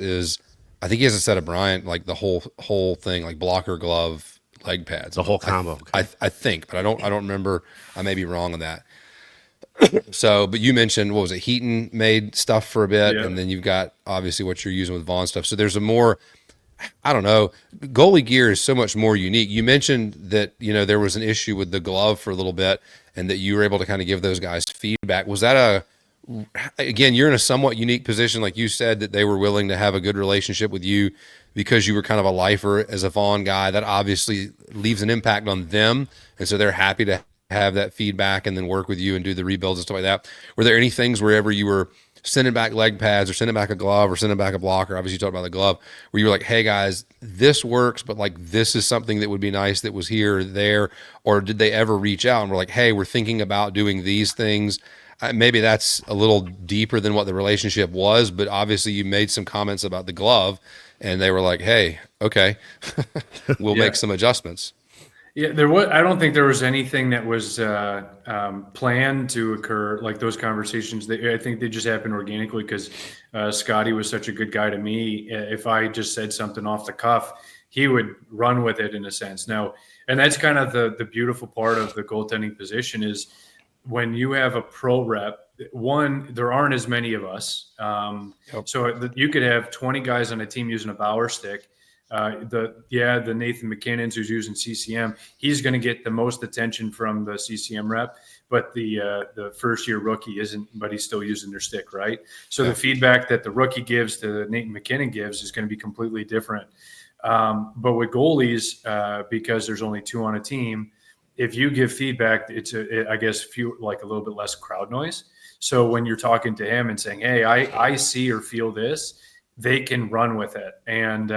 I think he has a set of Bryant, like the whole thing, like blocker, glove, leg pads. The whole combo. I think, but I don't remember. I may be wrong on that. So, but you mentioned, what was it? Heaton made stuff for a bit, and then you've got obviously what you're using with Vaughn stuff. So there's a more, I don't know, goalie gear is so much more unique. You mentioned that, there was an issue with the glove for a little bit and that you were able to kind of give those guys feedback. Was that again, you're in a somewhat unique position, like you said, that they were willing to have a good relationship with you because you were kind of a lifer as a Vaughn guy. That obviously leaves an impact on them. And so they're happy to have that feedback and then work with you and do the rebuilds and stuff like that. Were there any things wherever you were sending back leg pads or sending back a glove or sending back a blocker, obviously you talked about the glove, where you were like, hey guys, this works, but like this is something that would be nice that was here or there? Or did they ever reach out and were like, hey, we're thinking about doing these things? Maybe that's a little deeper than what the relationship was, but obviously you made some comments about the glove and they were like, hey, okay, we'll make some adjustments. Yeah, I don't think there was anything that was planned to occur, like those conversations. I think they just happened organically because Scotty was such a good guy to me. If I just said something off the cuff, he would run with it in a sense. Now, and that's kind of the beautiful part of the goaltending position is when you have a pro rep. One, there aren't as many of us, so you could have 20 guys on a team using a Bauer stick. The Nathan McKinnon's who's using CCM, he's going to get the most attention from the CCM rep, but the first year rookie isn't, but he's still using their stick, right? So the feedback that the rookie gives to Nathan McKinnon gives is going to be completely different. But with goalies, because there's only 2 on a team, if you give feedback, I guess like a little bit less crowd noise. So when you're talking to him and saying, "Hey, I see or feel this," they can run with it. And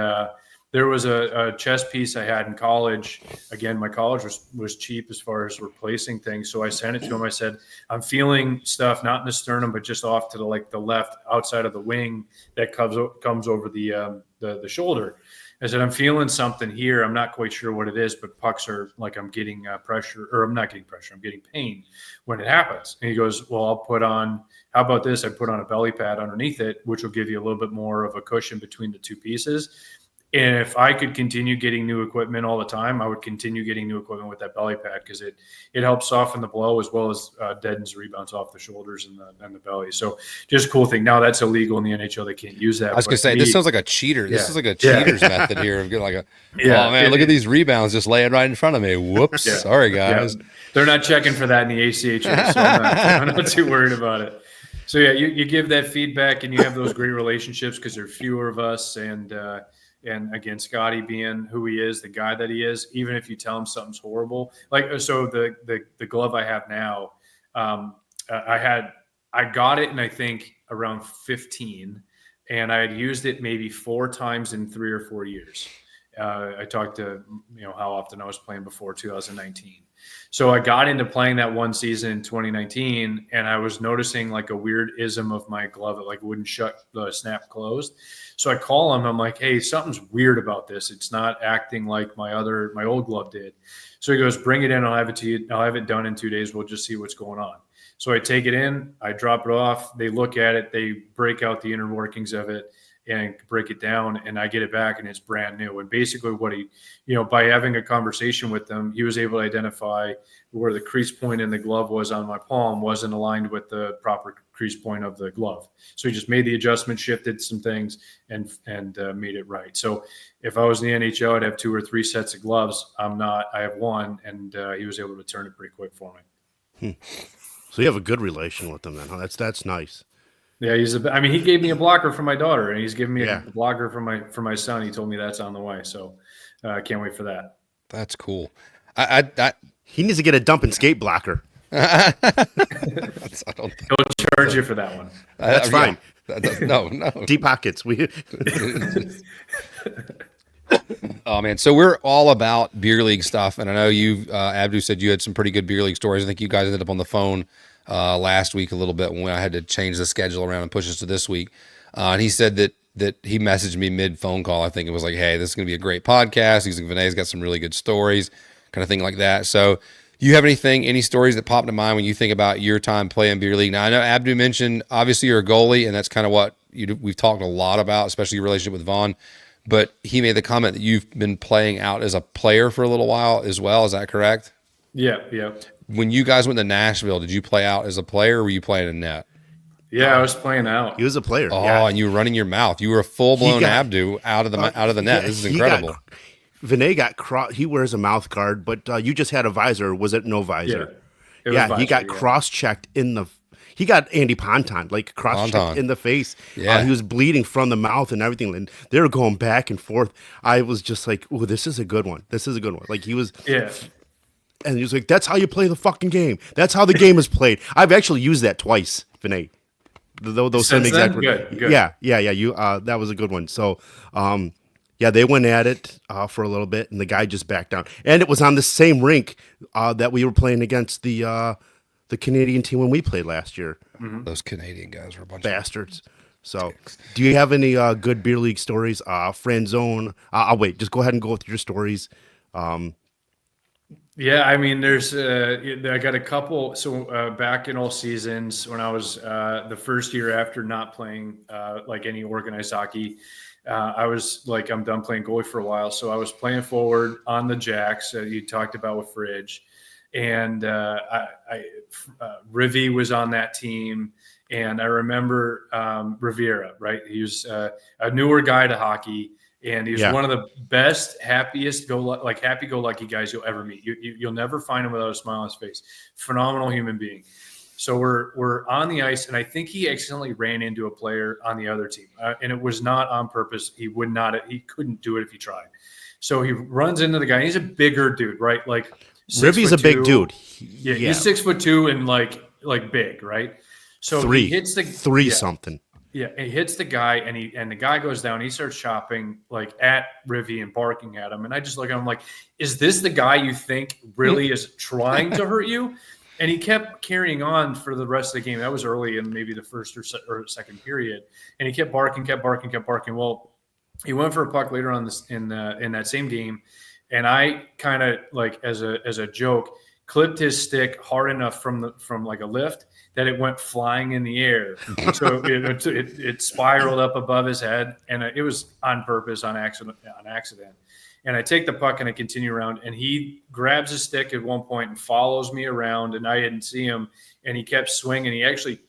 there was a chess piece I had in college. Again, my college was cheap as far as replacing things. So I sent it to him. I said, "I'm feeling stuff, not in the sternum, but just off to the left outside of the wing that comes over the shoulder." I said, "I'm feeling something here. I'm not quite sure what it is, but pucks are like I'm getting pressure, or I'm not getting pressure. I'm getting pain when it happens." And he goes, "Well, how about this? I put on a belly pad underneath it, which will give you a little bit more of a cushion between the two pieces. And if I could continue getting new equipment all the time, I would continue getting new equipment with that belly pad because it helps soften the blow as well as deadens rebounds off the shoulders and the belly." So just a cool thing. Now that's illegal in the NHL. They can't use that. I was going to say, this sounds like a cheater. This is like a cheater's method here of getting like oh man, look at these rebounds just laying right in front of me. Whoops. Sorry, guys. Yeah. They're not checking for that in the ACHA, so I'm not too worried about it. So yeah, you give that feedback and you have those great relationships because there are fewer of us. And again, Scotty being who he is, the guy that he is, even if you tell him something's horrible, like, so the glove I have now, I got it in, I think, around 15, and I had used it maybe 4 times in 3 or 4 years. I talked to, how often I was playing before 2019. So I got into playing that one season in 2019, and I was noticing like a weird ism of my glove. It like wouldn't shut the snap closed. So I call him. I'm like, "Hey, something's weird about this. It's not acting like my old glove did." So he goes, "Bring it in. I'll have it to you. I'll have it done in 2 days. We'll just see what's going on." So I take it in, I drop it off. They look at it. They break out the inner workings of it and break it down, and I get it back and it's brand new. And basically what he, by having a conversation with them, he was able to identify where the crease point in the glove was on my palm wasn't aligned with the proper crease point of the glove. So he just made the adjustment, shifted some things, and made it right. So if I was in the NHL, I'd have 2 or 3 sets of gloves. I'm not. I have one, and he was able to turn it pretty quick for me. So you have a good relation with them then, huh? That's nice. Yeah, he gave me a blocker for my daughter, and he's giving me a blocker for my son. He told me that's on the way, so I can't wait for that. That's cool. He needs to get a dump and skate blocker. He'll charge you for that one. That's fine. No. Deep pockets. Oh man, so we're all about beer league stuff, and I know you, Abdu, said you had some pretty good beer league stories. I think you guys ended up on the phone last week a little bit when I had to change the schedule around and push us to this week. And he said that he messaged me mid phone call. I think it was like, "Hey, this is going to be a great podcast. He's like, Vinay's got some really good stories," kind of thing like that. So you have any stories that pop to mind when you think about your time playing beer league? Now, I know Abdu mentioned, obviously you're a goalie, and that's kind of what we've talked a lot about, especially your relationship with Vaughn. But he made the comment that you've been playing out as a player for a little while as well. Is that correct? Yeah. When you guys went to Nashville, did you play out as a player, or were you playing in net? Yeah, I was playing out. He was a player. Oh, yeah. And you were running your mouth. You were a full-blown Abdu out of the net. This is incredible. Vinay got he wears a mouth guard, but you just had a visor. Was it no visor? Yeah, he got cross-checked in the. He got Andy Ponton cross-checked in the face. Yeah, he was bleeding from the mouth and everything, and they were going back and forth. I was just like, "Oh, this is a good one. This is a good one." Like he was. Yeah. And he was like, "That's how you play the fucking game. That's how the game is played." I've actually used that twice, Vinay. Those same exact words. Good. Yeah. You that was a good one. So, they went at it for a little bit, and the guy just backed down. And it was on the same rink that we were playing against the Canadian team when we played last year. Mm-hmm. Those Canadian guys were a bunch bastards. So, do you have any good beer league stories? Friend zone. I'll wait. Just go ahead and go with your stories. Yeah, I mean, I got a couple. So back in all seasons, when I was the first year after not playing like any organized hockey, I was like, I'm done playing goalie for a while. So I was playing forward on the Jacks you talked about with Fridge, and Rivi was on that team. And I remember Riviera, right? He was a newer guy to hockey. And he's one of the best, happiest, happy-go-lucky guys you'll ever meet. You'll never find him without a smile on his face. Phenomenal human being. So we're on the ice, and I think he accidentally ran into a player on the other team, and it was not on purpose. He couldn't do it if he tried. So he runs into the guy. He's a bigger dude, right? Like Rivvy's a big dude. Yeah, he's 6'2" and like big, right? So he hits three something. Yeah, he hits the guy, and the guy goes down. He starts chopping like at Rivy and barking at him. And I just look at him like, is this the guy you think really is trying to hurt you? And he kept carrying on for the rest of the game. That was early in maybe the first or second period, and he kept barking. Well, he went for a puck later on this in that same game, and I kind of like as a joke clipped his stick hard enough from like a lift that it went flying in the air. So it spiraled up above his head, and it was on purpose, on accident. And I take the puck and I continue around, and he grabs his stick at one point and follows me around, and I didn't see him, and he kept swinging. He actually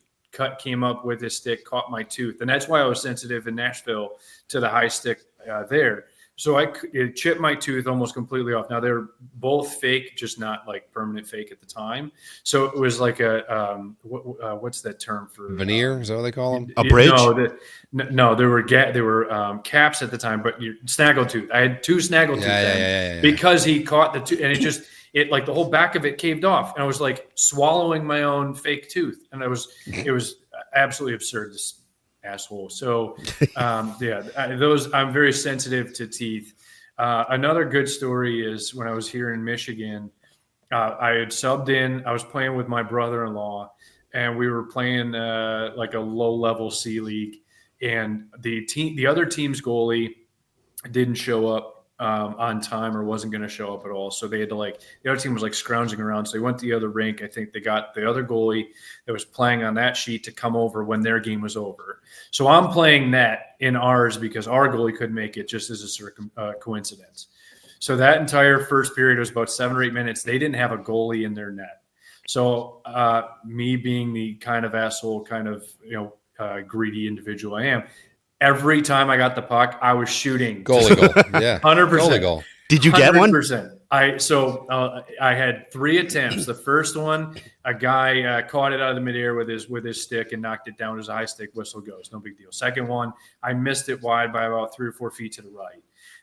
came up with his stick, caught my tooth, and that's why I was sensitive in Nashville to the high stick there. So it chipped my tooth almost completely off. Now they're both fake, just not like permanent fake at the time. So it was like a what's that term for veneer? Is that what they call them? A bridge? No, there were caps at the time, but snaggle tooth. I had 2 snaggle tooth then because he caught the tooth, and it like the whole back of it caved off, and I was like swallowing my own fake tooth, and it was absolutely absurd. This asshole. So I'm very sensitive to teeth. Another good story is when I was here in Michigan, I had subbed in. I was playing with my brother-in-law, and we were playing like a low-level C league, and the other team's goalie didn't show up on time or wasn't going to show up at all. So they had to the other team was like scrounging around. So they went to the other rink. I think they got the other goalie that was playing on that sheet to come over when their game was over. So I'm playing net in ours because our goalie couldn't make it, just as a coincidence. So that entire first period was about 7 or 8 minutes. They didn't have a goalie in their net. So me being the kind of asshole, greedy individual I am, every time I got the puck, I was shooting goalie goal. Yeah, 100%. Goalie goal. Did you get 100%. I had 3 attempts. The first one, a guy caught it out of the midair with his stick and knocked it down as a high stick. Whistle goes, no big deal. Second one, I missed it wide by about 3 or 4 feet to the right.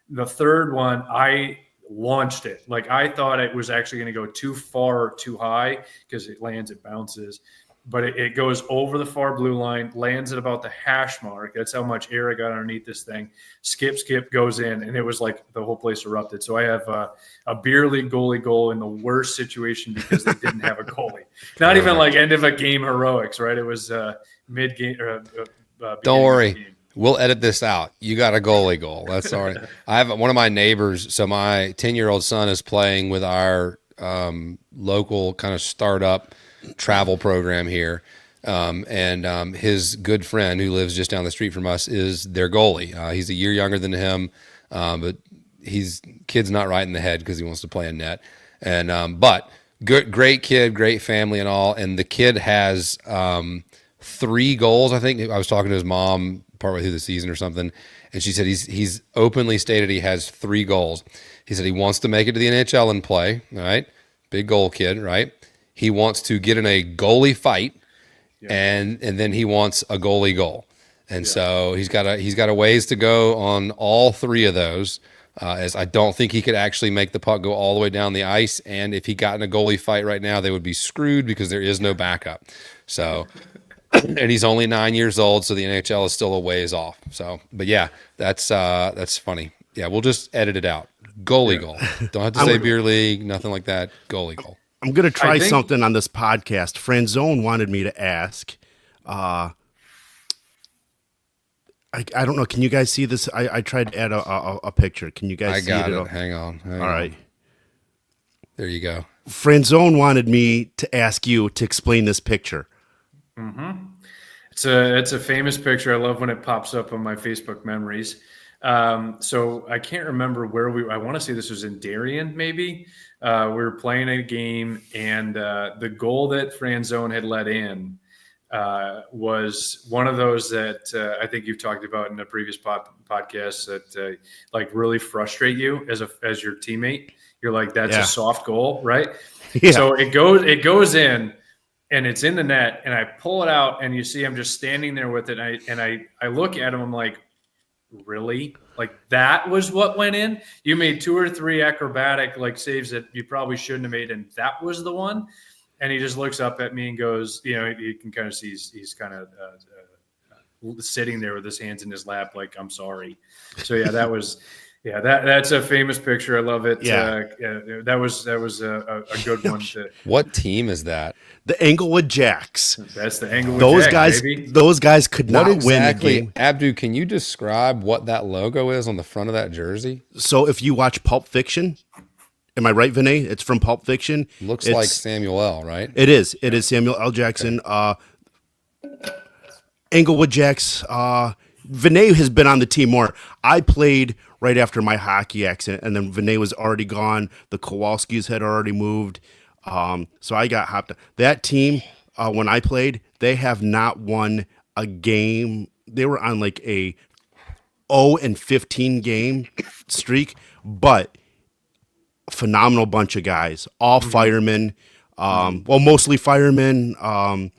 The third one, I launched it. Like I thought it was actually going to go too far or too high because it bounces. But it goes over the far blue line, lands at about the hash mark. That's how much air I got underneath this thing. Skip, goes in, and it was like the whole place erupted. So I have a beer league goalie goal in the worst situation because they didn't have a goalie. Not even like end of a game heroics, right? It was mid-game. Don't worry. We'll edit this out. You got a goalie goal. That's all right. I have one of my neighbors. So my 10-year-old son is playing with our local kind of startup travel program here, and his good friend who lives just down the street from us is their goalie. He's a year younger than him, but kid's not right in the head because he wants to play in net. And but great kid, great family and all. And the kid has 3 goals. I think I was talking to his mom partway through the season or something, and she said he's openly stated he has 3 goals. He said he wants to make it to the NHL and play. All right, big goal kid, right? He wants to get in a goalie fight, and then he wants a goalie goal. And so he's got a ways to go on all 3 of those, as I don't think he could actually make the puck go all the way down the ice. And if he got in a goalie fight right now, they would be screwed because there is no backup. So, and he's only 9 years old, so the NHL is still a ways off. So, but yeah, that's funny. Yeah, we'll just edit it out. Goalie goal. Don't have to say beer league, nothing like that. Goalie goal. I'm going to try something on this podcast. Franzone wanted me to ask. I don't know. Can you guys see this? I tried to add a picture. Can you guys see it? I got it. Hang on. All right. There you go. Franzone wanted me to ask you to explain this picture. Mm-hmm. It's a famous picture. I love when it pops up on my Facebook memories. So I can't remember where I want to say this was in Darien, maybe. We were playing a game, and the goal that Franzone had let in was one of those that I think you've talked about in a previous podcast that like really frustrate you as your teammate. You're like, that's a soft goal, right? Yeah. So it goes in, and it's in the net, and I pull it out, and you see I'm just standing there with it, and I look at him, I'm like, really? Like that was what went in. You made 2 or 3 acrobatic like saves that you probably shouldn't have made, and that was the one. And he just looks up at me and goes, you can kind of see he's kind of sitting there with his hands in his lap, like, I'm sorry. So yeah, that was, that's a famous picture. I love it. Yeah. That was a good one. What team is that? The Englewood Jacks. That's the Englewood Those Jacks, guys, baby. those guys could not What win the exactly, game. Abdu, can you describe what that logo is on the front of that jersey? So if you watch Pulp Fiction, am I right, Vinay? It's from Pulp Fiction. Looks like Samuel L., right? It is. It is Samuel L. Jackson. Englewood Jacks. Vinay has been on the team more. I played right after my hockey accident, and then Vinay was already gone. The Kowalskis had already moved. So I got hopped. That team, when I played, they have not won a game. They were on like a 0-15 game streak, but phenomenal bunch of guys, all firemen. Well, mostly firemen.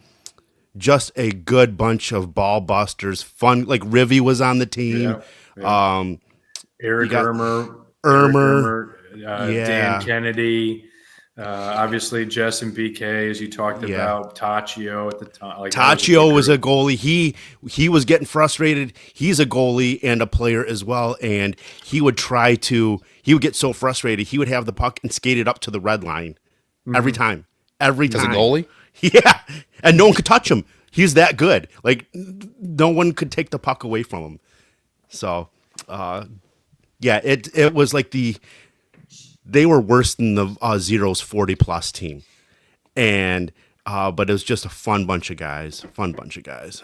Just a good bunch of ball busters. Fun, like Rivy was on the team. Eric Ermer. Dan Kennedy. Obviously, Jess and BK, as you talked about, Taccio at the time. Like, Taccio was a goalie. He was getting frustrated. He's a goalie and a player as well, and he would get so frustrated, he would have the puck and skate it up to the red line every time. Every time. As a goalie? Yeah, and no one could touch him. He's that good. Like, no one could take the puck away from him. So, it was like they were worse than the Zeros 40-plus team. And, but it was just a fun bunch of guys.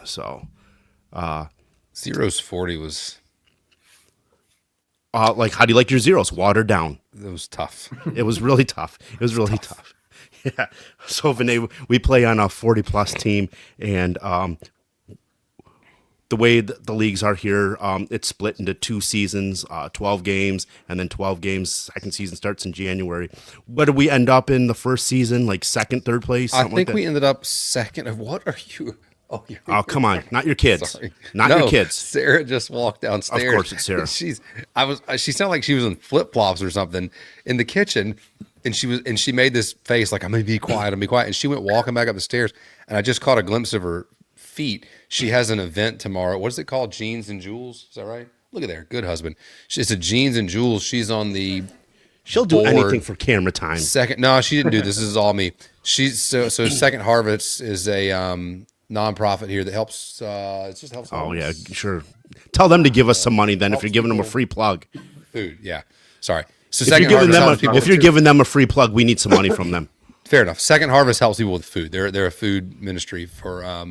So, Zeros 40 was... like, how do you like your Zeros? Watered down. It was tough. It was really tough. Tough. Yeah. So, Vinay, we play on a 40-plus team, and the way the leagues are here, it's split into 2 seasons, 12 games, and then 12 games. Second season starts in January. What did we end up in the first season? Like second, third place? I think we ended up second. What are you? Oh, come on. Not your kids. Sorry. Not your kids. Sarah just walked downstairs. Of course it's Sarah. She sounded like she was in flip-flops or something in the kitchen. And she made this face like, I'm gonna be quiet. And she went walking back up the stairs, and I just caught a glimpse of her feet. She has an event tomorrow. What is it called? Jeans and Jewels. Is that right? Look at there. Good husband. It's a Jeans and Jewels. She's on the She'll do anything for camera time. No, she didn't do this. This is all me. She's so Second Harvest is a nonprofit here that helps. It just helps. Oh yeah, sure. Tell them to give us some money then if you're giving them a free plug. Food, yeah. Sorry. So if you're giving them a free plug, we need some money from them. Fair enough. Second Harvest helps people with food. They're a food ministry for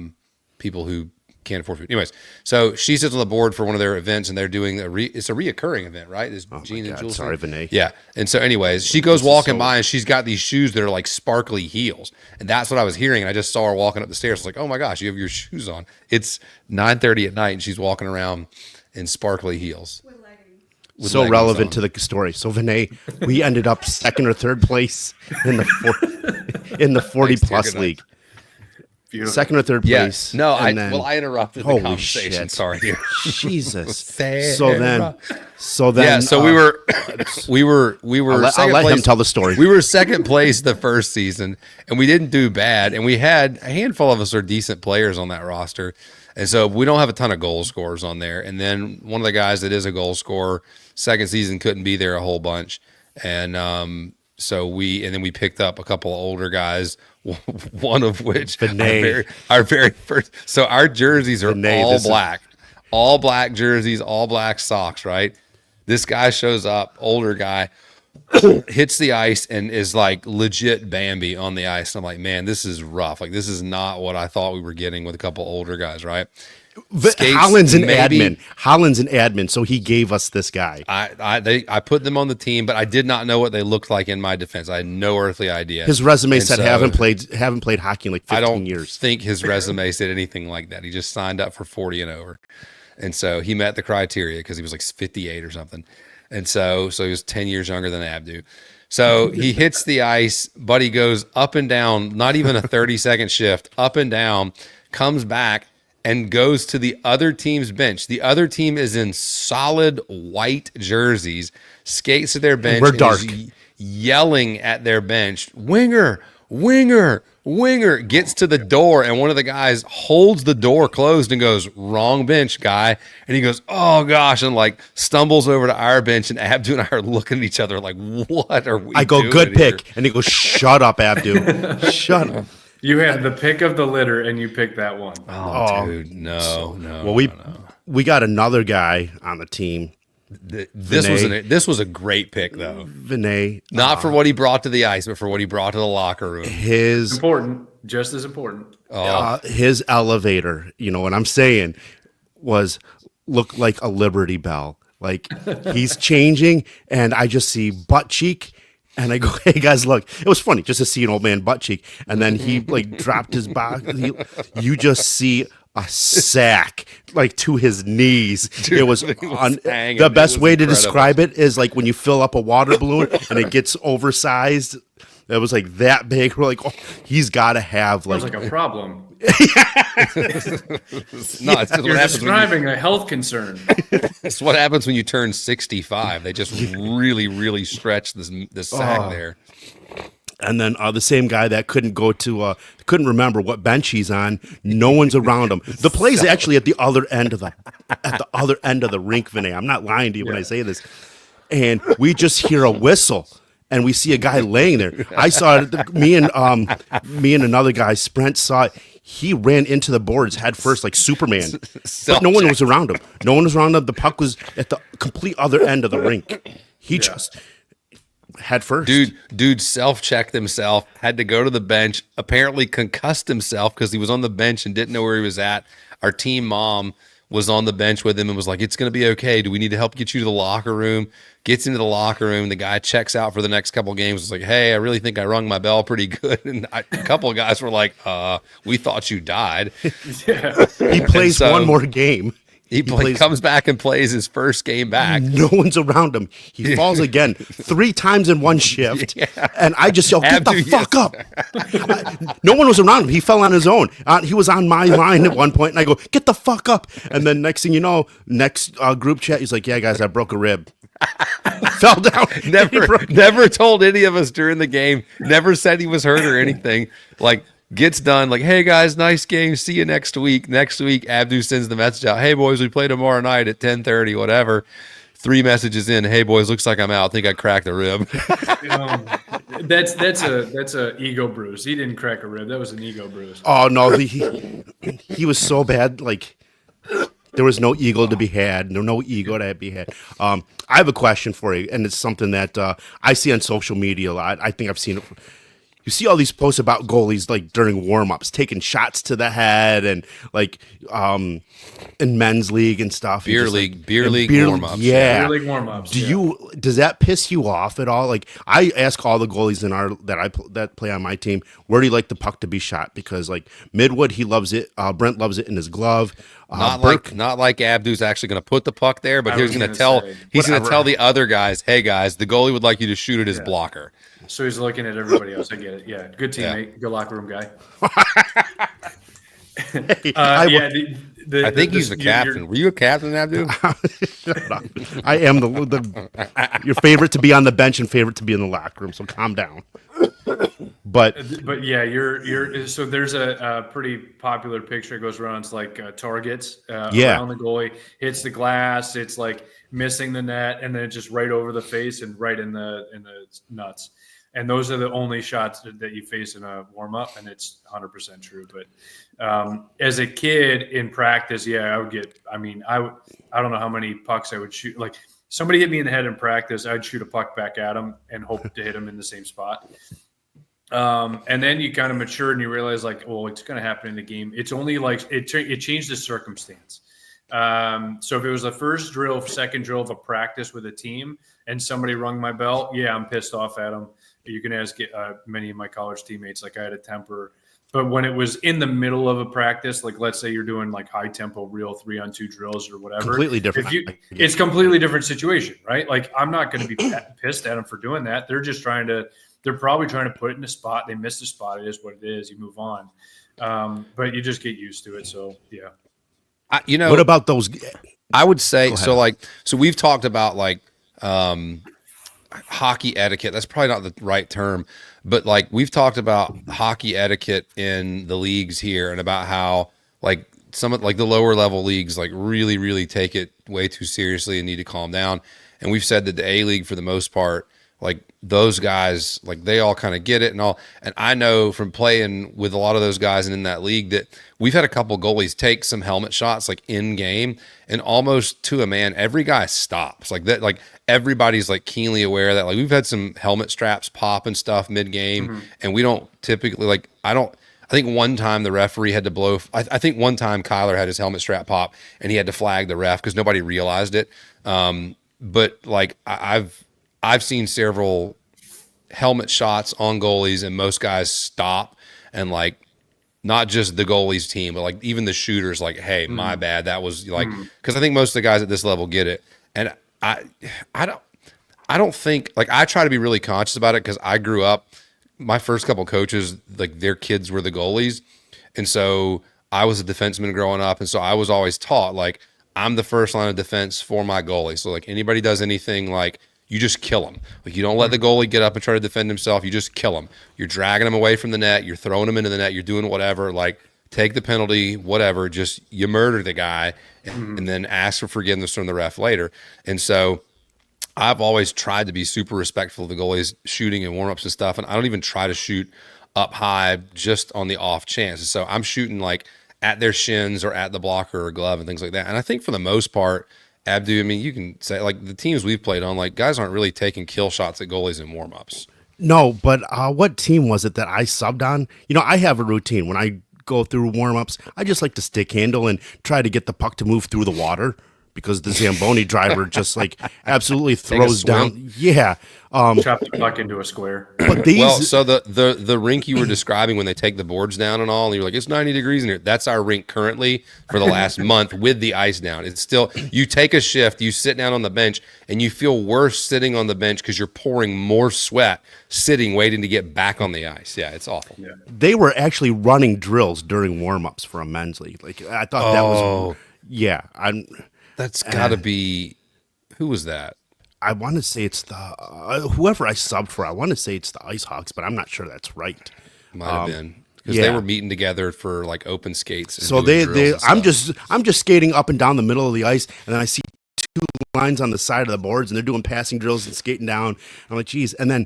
people who can't afford food. Anyways, so she sits on the board for one of their events, and they're doing it's a reoccurring event, right? This Jeans and Jewels. Sorry, Vinay. Yeah. And so, anyways, she goes walking by, and she's got these shoes that are like sparkly heels, and that's what I was hearing. And I just saw her walking up the stairs. I was like, oh my gosh, you have your shoes on. It's 9:30 at night, and she's walking around in sparkly heels. So relevant to the story. So Vinay, we ended up second or third place in the 40-plus league. Beautiful. Second or third place. No, I interrupted the conversation. Shit. Sorry. Jesus. So we were. I'll let him tell the story. We were second place the first season, and we didn't do bad. And we had a handful of us are decent players on that roster, and so we don't have a ton of goal scorers on there. And then one of the guys that is a goal scorer, second season couldn't be there a whole bunch, and so we picked up a couple of older guys. One of which our very first. So our jerseys are all black jerseys, all black socks. Right. This guy shows up, older guy, hits the ice and is like legit Bambi on the ice. I'm like, man, this is rough. Like this is not what I thought we were getting with a couple older guys. Right. Holland's an admin, so he gave us this guy. I put them on the team, but I did not know what they looked like in my defense. I had no earthly idea. His resume said haven't played hockey in like 15 years. I don't think his resume said anything like that. He just signed up for 40 and over, and so he met the criteria because he was like 58 or something, and so he was 10 years younger than Abdu. So he hits the ice, Buddy goes up and down, not even a 30-second shift, up and down, comes back. and goes to the other team's bench. The other team is in solid white jerseys, skates to their bench, We're and dark. is yelling at their bench, winger, winger, winger, gets to the door, and one of the guys holds the door closed and goes, wrong bench, guy. And he goes, oh gosh, and like stumbles over to our bench, and Abdu and I are looking at each other like, what are we I go, doing good here? pick. And he goes, shut up, Abdu. Shut up. You had the pick of the litter, and you picked that one. Oh, dude, no. Well, we got another guy on the team, This was a great pick though. Vinay. Not for what he brought to the ice, but for what he brought to the locker room. His Important, just as important. his elevator, you know what I'm saying, looked like a Liberty Bell. Like he's changing, and I just see butt cheek. And I go, hey guys, look, it was funny just to see an old man butt cheek. And then he like dropped his box. You just see a sack like to his knees. Dude, it was hanging. the best It was way to incredible. describe it is like when you fill up a water balloon and it gets oversized. It was like that big. We're like, oh, he's got to have Sounds like like a problem. No, it's just You're what happens when describing a health concern. it's what happens when you turn 65. They just really, really stretch this sack there. And then the same guy that couldn't remember what bench he's on. No one's around him. The play's actually at the other end of the rink, Vinay. I'm not lying to you when I say this. And we just hear a whistle, and we see a guy laying there. I saw it. Me and another guy, Sprint, saw it. He ran into the boards head first like Superman, but no one was around him. No one was around him. The puck was at the complete other end of the rink. He just head first. Dude self-checked himself, had to go to the bench, apparently concussed himself because he was on the bench and didn't know where he was at. Our team mom was on the bench with him and was like, it's going to be okay. Do we need to help get you to the locker room? Gets into the locker room. The guy checks out for the next couple of games. It's like, hey, I really think I rung my bell pretty good. And a couple of guys were like, we thought you died. He plays one more game. He comes back and plays his first game back. No one's around him. He falls again 3 times in one shift. And I just yell, get the fuck up. No one was around him. He fell on his own. He was on my line at one point, and I go, get the fuck up. And then next thing you know, next group chat, he's like, yeah, guys, I broke a rib. Fell down. Never told any of us during the game. Never said he was hurt or anything. Like, gets done, like, hey guys, nice game. See you next week. Next week, Abdu sends the message out. Hey boys, we play tomorrow night at 10:30, whatever. 3 messages in. Hey boys, looks like I'm out. I think I cracked a rib. That's a ego bruise. He didn't crack a rib. That was an ego bruise. Oh no, he was so bad. Like there was no ego to be had. No ego to be had. I have a question for you, and it's something that I see on social media a lot. I think I've seen it. You see all these posts about goalies like during warm-ups, taking shots to the head and like in men's league and stuff. Beer and league warm-ups. Yeah. Beer league warm-ups. Does that piss you off at all? Like I ask all the goalies that play on my team, where do you like the puck to be shot? Because like Midwood, he loves it. Brent loves it in his glove. Not like Abdu's actually going to put the puck there, but he's going to tell the other guys, hey guys, the goalie would like you to shoot at his blocker. So he's looking at everybody else. I get it. Yeah, good teammate, good locker room guy. I think he's the captain. Were you a captain, Abdu? I am your favorite to be on the bench and favorite to be in the locker room. So calm down. But yeah, you're so there's a pretty popular picture that goes around. It's like targets around the goalie, hits the glass. It's like missing the net, and then just right over the face and right in the nuts. And those are the only shots that you face in a warm up, and it's 100% true. But as a kid in practice, I would get. I mean, I don't know how many pucks I would shoot. Like somebody hit me in the head in practice, I'd shoot a puck back at them and hope to hit them in the same spot. And then you kind of mature and you realize like, well, it's going to happen in the game. It's only like it changed the circumstance. So if it was the first drill, second drill of a practice with a team and somebody rung my bell, I'm pissed off at them. You can ask many of my college teammates, like I had a temper. But when it was in the middle of a practice, like let's say you're doing like high tempo real 3-on-2 drills or whatever, completely different. It's completely different situation, right? Like I'm not going to be pissed at them for doing that. They're probably trying to put it in a spot. They missed a spot. It is what it is. You move on. But you just get used to it. So yeah. What about those? I would say Go ahead. so. Like, so we've talked about like hockey etiquette. That's probably not the right term, but like we've talked about hockey etiquette in the leagues here and about how like some of like the lower level leagues like really, really take it way too seriously and need to calm down. And we've said that the A League for the most part, like those guys, like they all kind of get it and all. And I know from playing with a lot of those guys and in that league that we've had a couple goalies take some helmet shots like in game, and almost to a man, every guy stops like that. Like everybody's like keenly aware that like we've had some helmet straps pop and stuff mid game, and we don't typically like I don't. I think one time the referee had to blow. I think one time Kyler had his helmet strap pop and he had to flag the ref because nobody realized it. But like I've seen several helmet shots on goalies, and most guys stop and like not just the goalie's team, but like even the shooters, like, hey, my bad. That was like because I think most of the guys at this level get it, and I I don't think like I try to be really conscious about it because I grew up. My first couple coaches, like their kids were the goalies, and so I was a defenseman growing up, and so I was always taught like I'm the first line of defense for my goalie. So like anybody does anything, like you just kill them. Like you don't let the goalie get up and try to defend himself. You just kill him. You're dragging him away from the net. You're throwing him into the net. You're doing whatever. Like take the penalty, whatever. Just you murder the guy, and then ask for forgiveness from the ref later. And so I've always tried to be super respectful of the goalies shooting and warm-ups and stuff, and I don't even try to shoot up high just on the off chance. So I'm shooting like at their shins or at the blocker or glove and things like that. And I think for the most part, Abdu, I mean, you can say like the teams we've played on, like guys aren't really taking kill shots at goalies in warm-ups. No, but what team was it that I subbed on? You know, I have a routine when I go through warm-ups. I just like to stick handle and try to get the puck to move through the water because the Zamboni driver just like absolutely throws down. Yeah. Chop the puck into a square. But these, Well, so the rink you were describing when they take the boards down and all, and you're like, it's 90 degrees in here. That's our rink currently for the last month with the ice down. It's still, you take a shift, you sit down on the bench, and you feel worse sitting on the bench because you're pouring more sweat sitting, waiting to get back on the ice. Yeah, it's awful. Yeah. they were actually running drills during warm-ups for a men's league. Like I thought that was, yeah. That's got to be, who was that? I want to say it's the whoever I subbed for. I want to say it's the Ice Hawks, but I'm not sure that's right. Might have been. Because yeah. they were meeting together for like open skates. And So doing drills and I'm stuff. just skating up and down the middle of the ice, and then I see two lines on the side of the boards, and they're doing passing drills and skating down. I'm like, geez. And then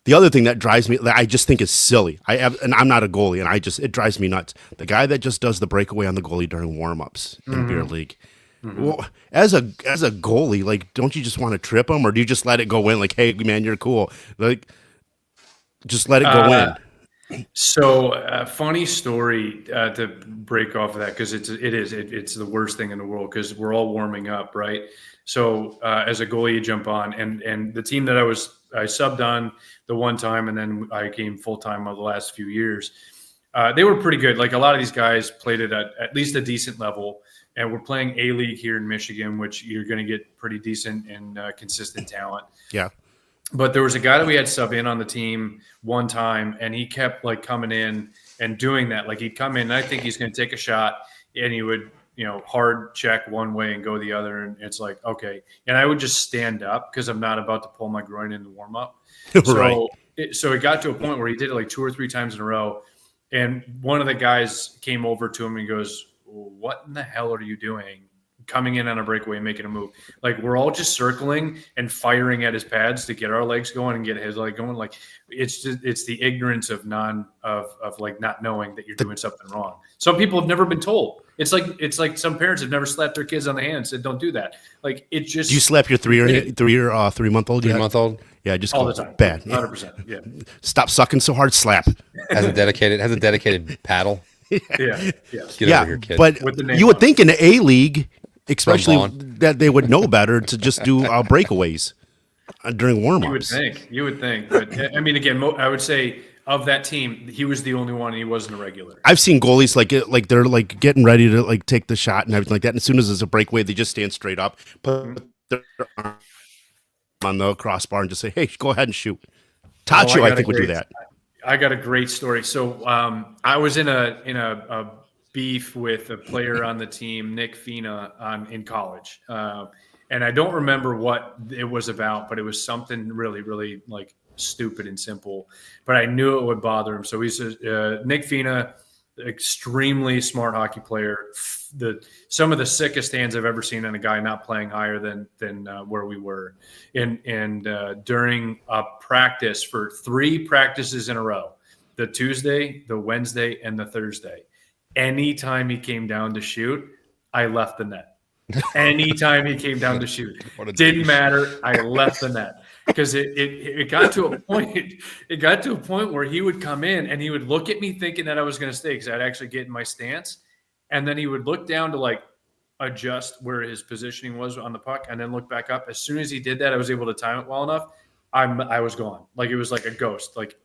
the other thing that drives me, that I just think is silly. And I'm not a goalie, and it drives me nuts. The guy that just does the breakaway on the goalie during warm-ups in beer league. Well, as a goalie, like, don't you just want to trip him, or do you just let it go in? Like, hey, man, you're cool. Like, just let it go in. So, funny story to break off of that because it's the worst thing in the world because we're all warming up, right? So, as a goalie, you jump on, and the team that I subbed on the one time, and then I came full time over the last few years. They were pretty good. Like a lot of these guys played it at least a decent level. And we're playing A League here in Michigan, which you're going to get pretty decent and consistent talent. Yeah. But there was a guy that we had sub in on the team one time, and he kept like coming in and doing that. Like he'd come in, and I think he's going to take a shot, and he would, hard check one way and go the other. And it's like, okay. And I would just stand up because I'm not about to pull my groin in the warm up. Right. So it got to a point where he did it like 2 or 3 times in a row. And one of the guys came over to him and goes, what in the hell are you doing coming in on a breakaway and making a move? Like we're all just circling and firing at his pads to get our legs going and get his leg going. Like it's the ignorance of like not knowing that you're doing something wrong. Some people have never been told. It's like some parents have never slapped their kids on the hand and said, don't do that. Like it just. Do you slap your 3-month-old yet? 3-month-old? Yeah, just all the time. Bad. 100%. Yeah. Stop sucking so hard. Slap. Has a dedicated paddle. Yeah. Get over here, kid. But With the name you would on think in the A League, especially Vaughn. that they would know better to just do breakaways during warm-ups. You would think. But I mean, again, I would say of that team, he was the only one. He wasn't a regular. I've seen goalies like they're like getting ready to like take the shot and everything like that. And as soon as there's a breakaway, they just stand straight up, put their arm on the crossbar, and just say, "Hey, go ahead and shoot." Tacho, I think would do that. I got a great story. So I was in a beef with a player on the team, Nick Fina, in college. And I don't remember what it was about, but it was something really, really like stupid and simple. But I knew it would bother him. So he's Nick Fina, extremely smart hockey player. Some of the sickest hands I've ever seen on a guy not playing higher than where we were. And during a practice for 3 practices in a row, the Tuesday, the Wednesday, and the Thursday, anytime he came down to shoot, I left the net. Anytime he came down to shoot, didn't matter. I left the net because it got to a point. It got to a point where he would come in and he would look at me thinking that I was going to stay because I'd actually get in my stance, and then he would look down to like adjust where his positioning was on the puck, and then look back up. As soon as he did that, I was able to time it well enough. I was gone. Like it was like a ghost. Like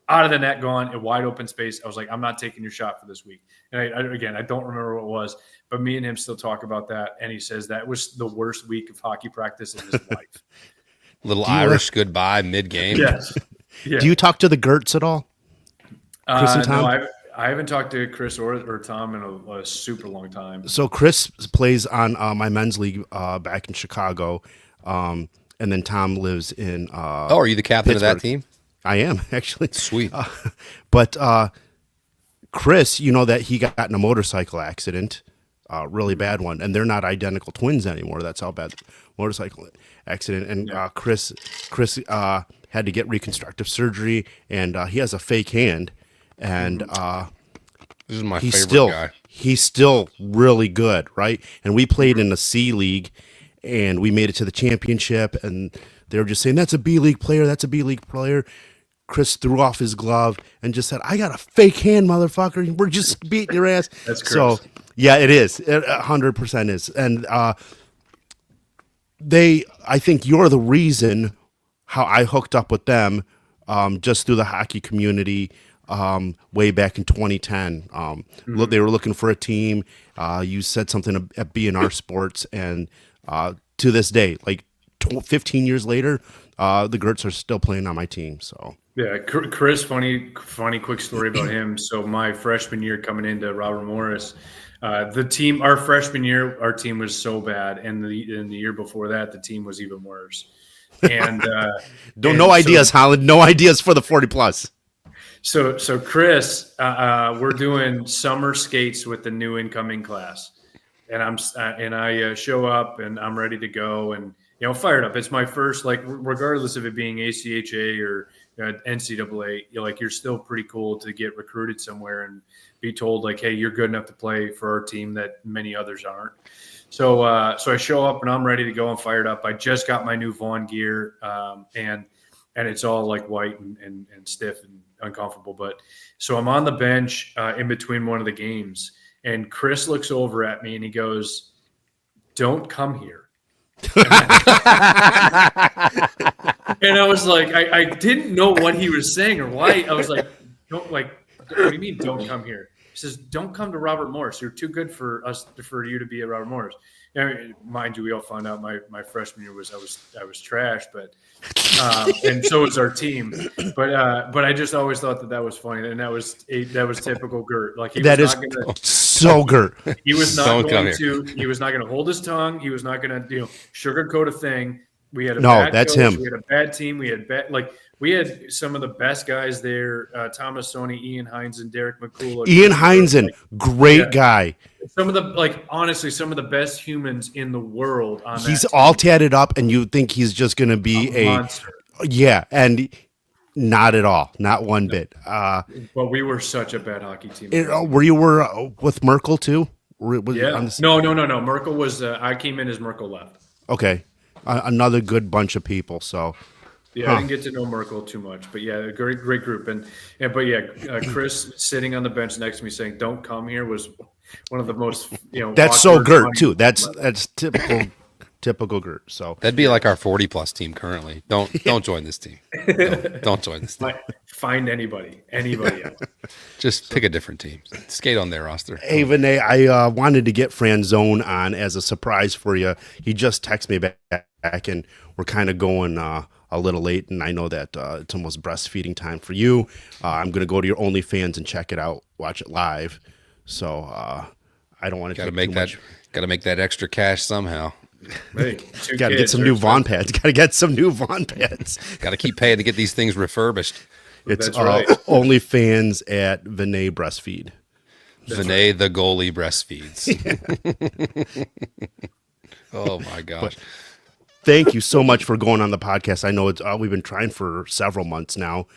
out of the net, gone, a wide open space. I was like, I'm not taking your shot for this week. And I don't remember what it was, but me and him still talk about that. And he says that was the worst week of hockey practice in his life. Little Irish goodbye mid-game. Yes. Yeah. Do you talk to the Gertz at all? Chris and Tom? No, I haven't talked to Chris or Tom in a super long time. So Chris plays on my men's league back in Chicago, and then Tom lives in are you the captain Pittsburgh. of that team? I am, actually. Sweet. But Chris, you know that he got in a motorcycle accident, really bad one, and they're not identical twins anymore. That's how bad the motorcycle accident. And Chris had to get reconstructive surgery, and he has a fake hand, and This is my he's favorite guy. He's still really good, right? And we played in the C League, and we made it to the championship, and they were just saying, that's a B League player, that's a B League player. Chris threw off his glove and just said, I got a fake hand, motherfucker. We're just beating your ass. That's Chris. So, yeah, it is. It 100% is. And I think you're the reason how I hooked up with them just through the hockey community way back in 2010. They were looking for a team. You said something at B&R Sports, and to this day, like 15 years later, the Gertz are still playing on my team. So yeah, Chris, funny quick story about him. So my freshman year coming into Robert Morris, our freshman year, our team was so bad, and the year before that, the team was even worse. And no ideas, Holland. No ideas for the 40 plus. So Chris, we're doing summer skates with the new incoming class, and I show up and I'm ready to go and fired up. It's my first, like, regardless of it being ACHA or NCAA, you're still pretty cool to get recruited somewhere and be told like, hey, you're good enough to play for our team that many others aren't. So I show up and I'm ready to go. I'm fired up. I just got my new Vaughn gear, and it's all like white and stiff and uncomfortable. But so I'm on the bench in between one of the games, and Chris looks over at me and he goes, "Don't come here." And I was like, I didn't know what he was saying or why. I was like, what do you mean don't come here? He says, don't come to Robert Morris. You're too good for you to be at Robert Morris. Mind you, we all found out my freshman year I was trash, but and so was our team. But I just always thought that was funny, and that was typical Gert. Like Gert. He was not going to hold his tongue. He was not going to sugarcoat a thing. We had that's coach, him. We had a bad team. We had some of the best guys there: Thomas Sony, Ian Hines, and Derek McCullough. Ian Heinzen, great guy. Some of the honestly, some of the best humans in the world. He's all tatted up, and you think he's just going to be a monster. Yeah, and not at all, not one bit. But we were such a bad hockey team. Were you with Merkel too? No. Merkel was. I came in as Merkel left. Okay, another good bunch of people. So. Yeah, I didn't get to know Merkel too much, but yeah, a great group. Chris sitting on the bench next to me saying, "Don't come here" was one of the most That's so Gert too. That's typical Gert. So that'd be like our 40 plus team currently. Don't join this team. Don't join this team. Find anybody else. Just pick a different team. Skate on their roster. Hey, Vinay, I wanted to get Franzone on as a surprise for you. He just texted me back, and we're kind of going a little late, and I know that it's almost breastfeeding time for you. I'm going to go to your OnlyFans and check it out, watch it live. So I don't want to Got to take make too that. much. Got to make that extra cash somehow. Hey, Got to get some new Vaughn pads. Got to get some new Vaughn pads. Got to keep paying to get these things refurbished. It's That's right. OnlyFans at Vinay Breastfeed. Vinay the goalie breastfeeds. Oh my gosh. Thank you so much for going on the podcast. I know it's we've been trying for several months now.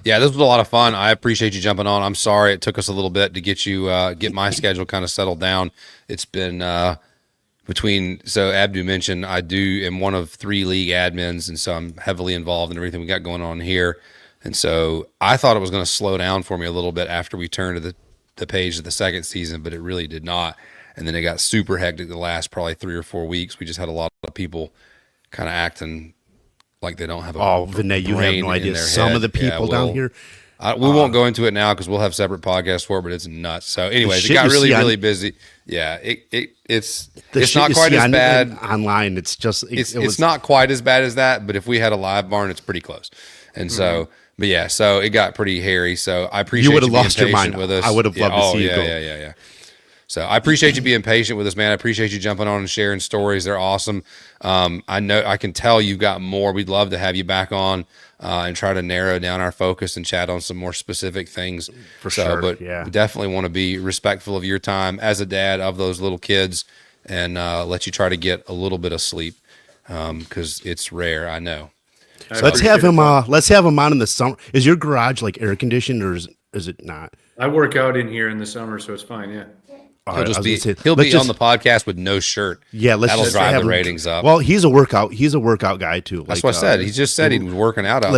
Yeah, this was a lot of fun. I appreciate you jumping on. I'm sorry it took us a little bit to get you get my schedule kind of settled down. It's been so Abdu mentioned I am one of 3 league admins, and so I'm heavily involved in everything we got going on here. And so I thought it was going to slow down for me a little bit after we turned to the page of the second season, but it really did not. And then it got super hectic the last probably 3 or 4 weeks. We just had a lot of people kind of acting like they don't have a Vinay, you have no idea. Some of the people down here. We won't go into it now because we'll have separate podcasts for it, but it's nuts. So anyways, it got really busy. Yeah, it's not quite as bad. Online, it's just... It's not quite as bad as that, but if we had a live barn, it's pretty close. And so... But yeah, so it got pretty hairy. So I appreciate you being patient with us. I would have loved to see you go. Yeah. So I appreciate you being patient with us, man. I appreciate you jumping on and sharing stories. They're awesome. I can tell you've got more. We'd love to have you back on and try to narrow down our focus and chat on some more specific things. For sure, But we definitely want to be respectful of your time as a dad of those little kids and let you try to get a little bit of sleep because it's rare, I know. So let's have him on in the summer. Is your garage like air conditioned or is it not? I work out in here in the summer, so it's fine. Yeah. He'll be on the podcast with no shirt. Yeah, that'll drive the ratings up. Well, he's a workout guy too. That's what I said. He just said he was working out there.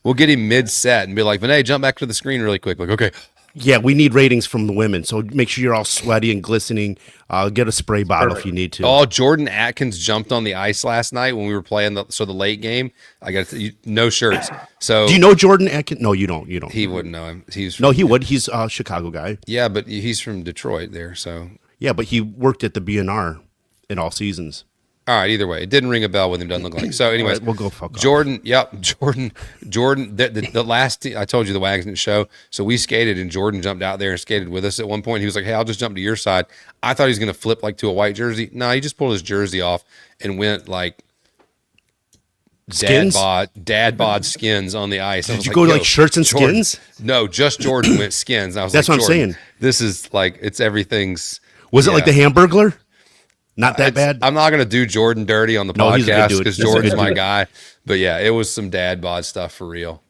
We'll get him mid set and be like, Vinay, jump back to the screen really quick. Like, okay. Yeah, we need ratings from the women. So make sure you're all sweaty and glistening. Get a spray bottle if you need to. Oh, Jordan Atkins jumped on the ice last night when we were playing the late game. I got no shirts. So do you know Jordan Atkins? No, you don't. He wouldn't know him. He would. He's a Chicago guy. Yeah, but he's from Detroit there. So yeah, but he worked at the BNR in all seasons. All right. Either way, it didn't ring a bell with him. Doesn't look like. So, anyways, right, we'll go fuck Jordan. off. Yep, Jordan. The last I told you the Wagons show. So we skated, and Jordan jumped out there and skated with us at one point. He was like, "Hey, I'll just jump to your side." I thought he was going to flip like to a white jersey. No, he just pulled his jersey off and went like skins? dad bod skins on the ice. Did you go to like shirts and Jordan. skins? No, just Jordan went skins. I was That's like, what I'm saying. This is like it's everything's. Was it like the Hamburglar? Not that bad. I'm not going to do Jordan dirty on the podcast because Jordan's my guy. But yeah, it was some dad bod stuff for real.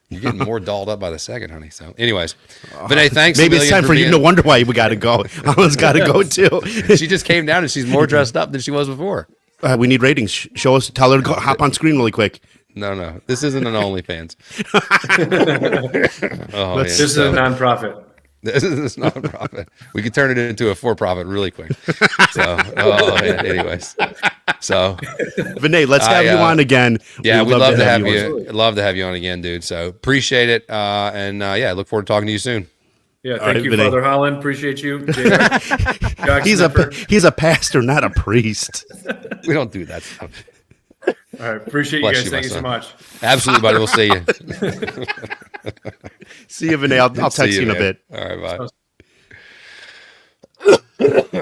You're getting more dolled up by the second, honey. So, anyways, Vinay, thanks. Maybe it's time for you. No wonder why we got to go. Alan's got to go too. She just came down and she's more dressed up than she was before. We need ratings. Show us. Tell her to go, hop on screen really quick. No. This isn't an OnlyFans. This is a nonprofit. This is not a profit. We could turn it into a for-profit really quick. So, anyways. So, Vinay, let's have you on again. Yeah, we'd love to have you. Love to have you on again, dude. So appreciate it. And I look forward to talking to you soon. Yeah, thank you, Vinay. Father Holland. Appreciate you. He's a pastor, not a priest. We don't do that stuff. All right, appreciate you guys. Thank you so much. Absolutely, buddy. We'll see you. See you, Vinay. I'll text you in a bit. All right, bye.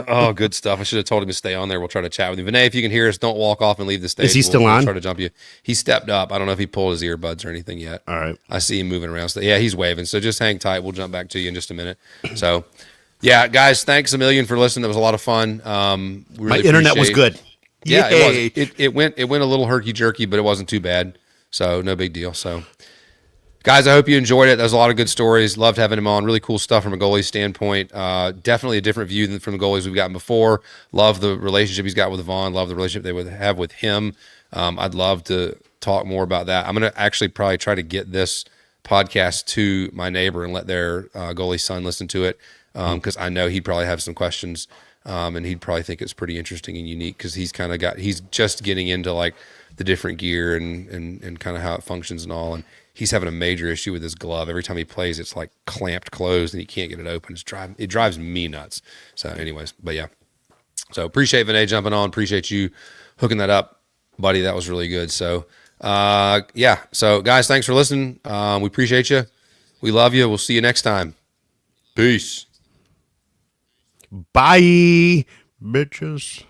Oh, good stuff. I should have told him to stay on there. We'll try to chat with you. Vinay, if you can hear us, don't walk off and leave the stage. Is he still on? We'll try to jump you. He stepped up. I don't know if he pulled his earbuds or anything yet. All right. I see him moving around. So, yeah, he's waving. So just hang tight. We'll jump back to you in just a minute. So, yeah, guys, thanks a million for listening. It was a lot of fun. My internet was good. Yeah, it was. It went a little herky jerky, but it wasn't too bad. So no big deal. So, guys, I hope you enjoyed it. There's a lot of good stories. Loved having him on. Really cool stuff from a goalie standpoint. Definitely a different view than from the goalies we've gotten before. Love the relationship he's got with Vaughn. Love the relationship they would have with him. I'd love to talk more about that. I'm going to actually probably try to get this podcast to my neighbor and let their goalie son listen to it because I know he'd probably have some questions. And he'd probably think it's pretty interesting and unique because he's just getting into like the different gear and kind of how it functions and all. And he's having a major issue with his glove. Every time he plays, it's like clamped closed and he can't get it open. It drives me nuts. So anyways, but yeah. So appreciate Vinay jumping on. Appreciate you hooking that up, buddy. That was really good. So yeah. So guys, thanks for listening. We appreciate you. We love you. We'll see you next time. Peace. Bye, bitches.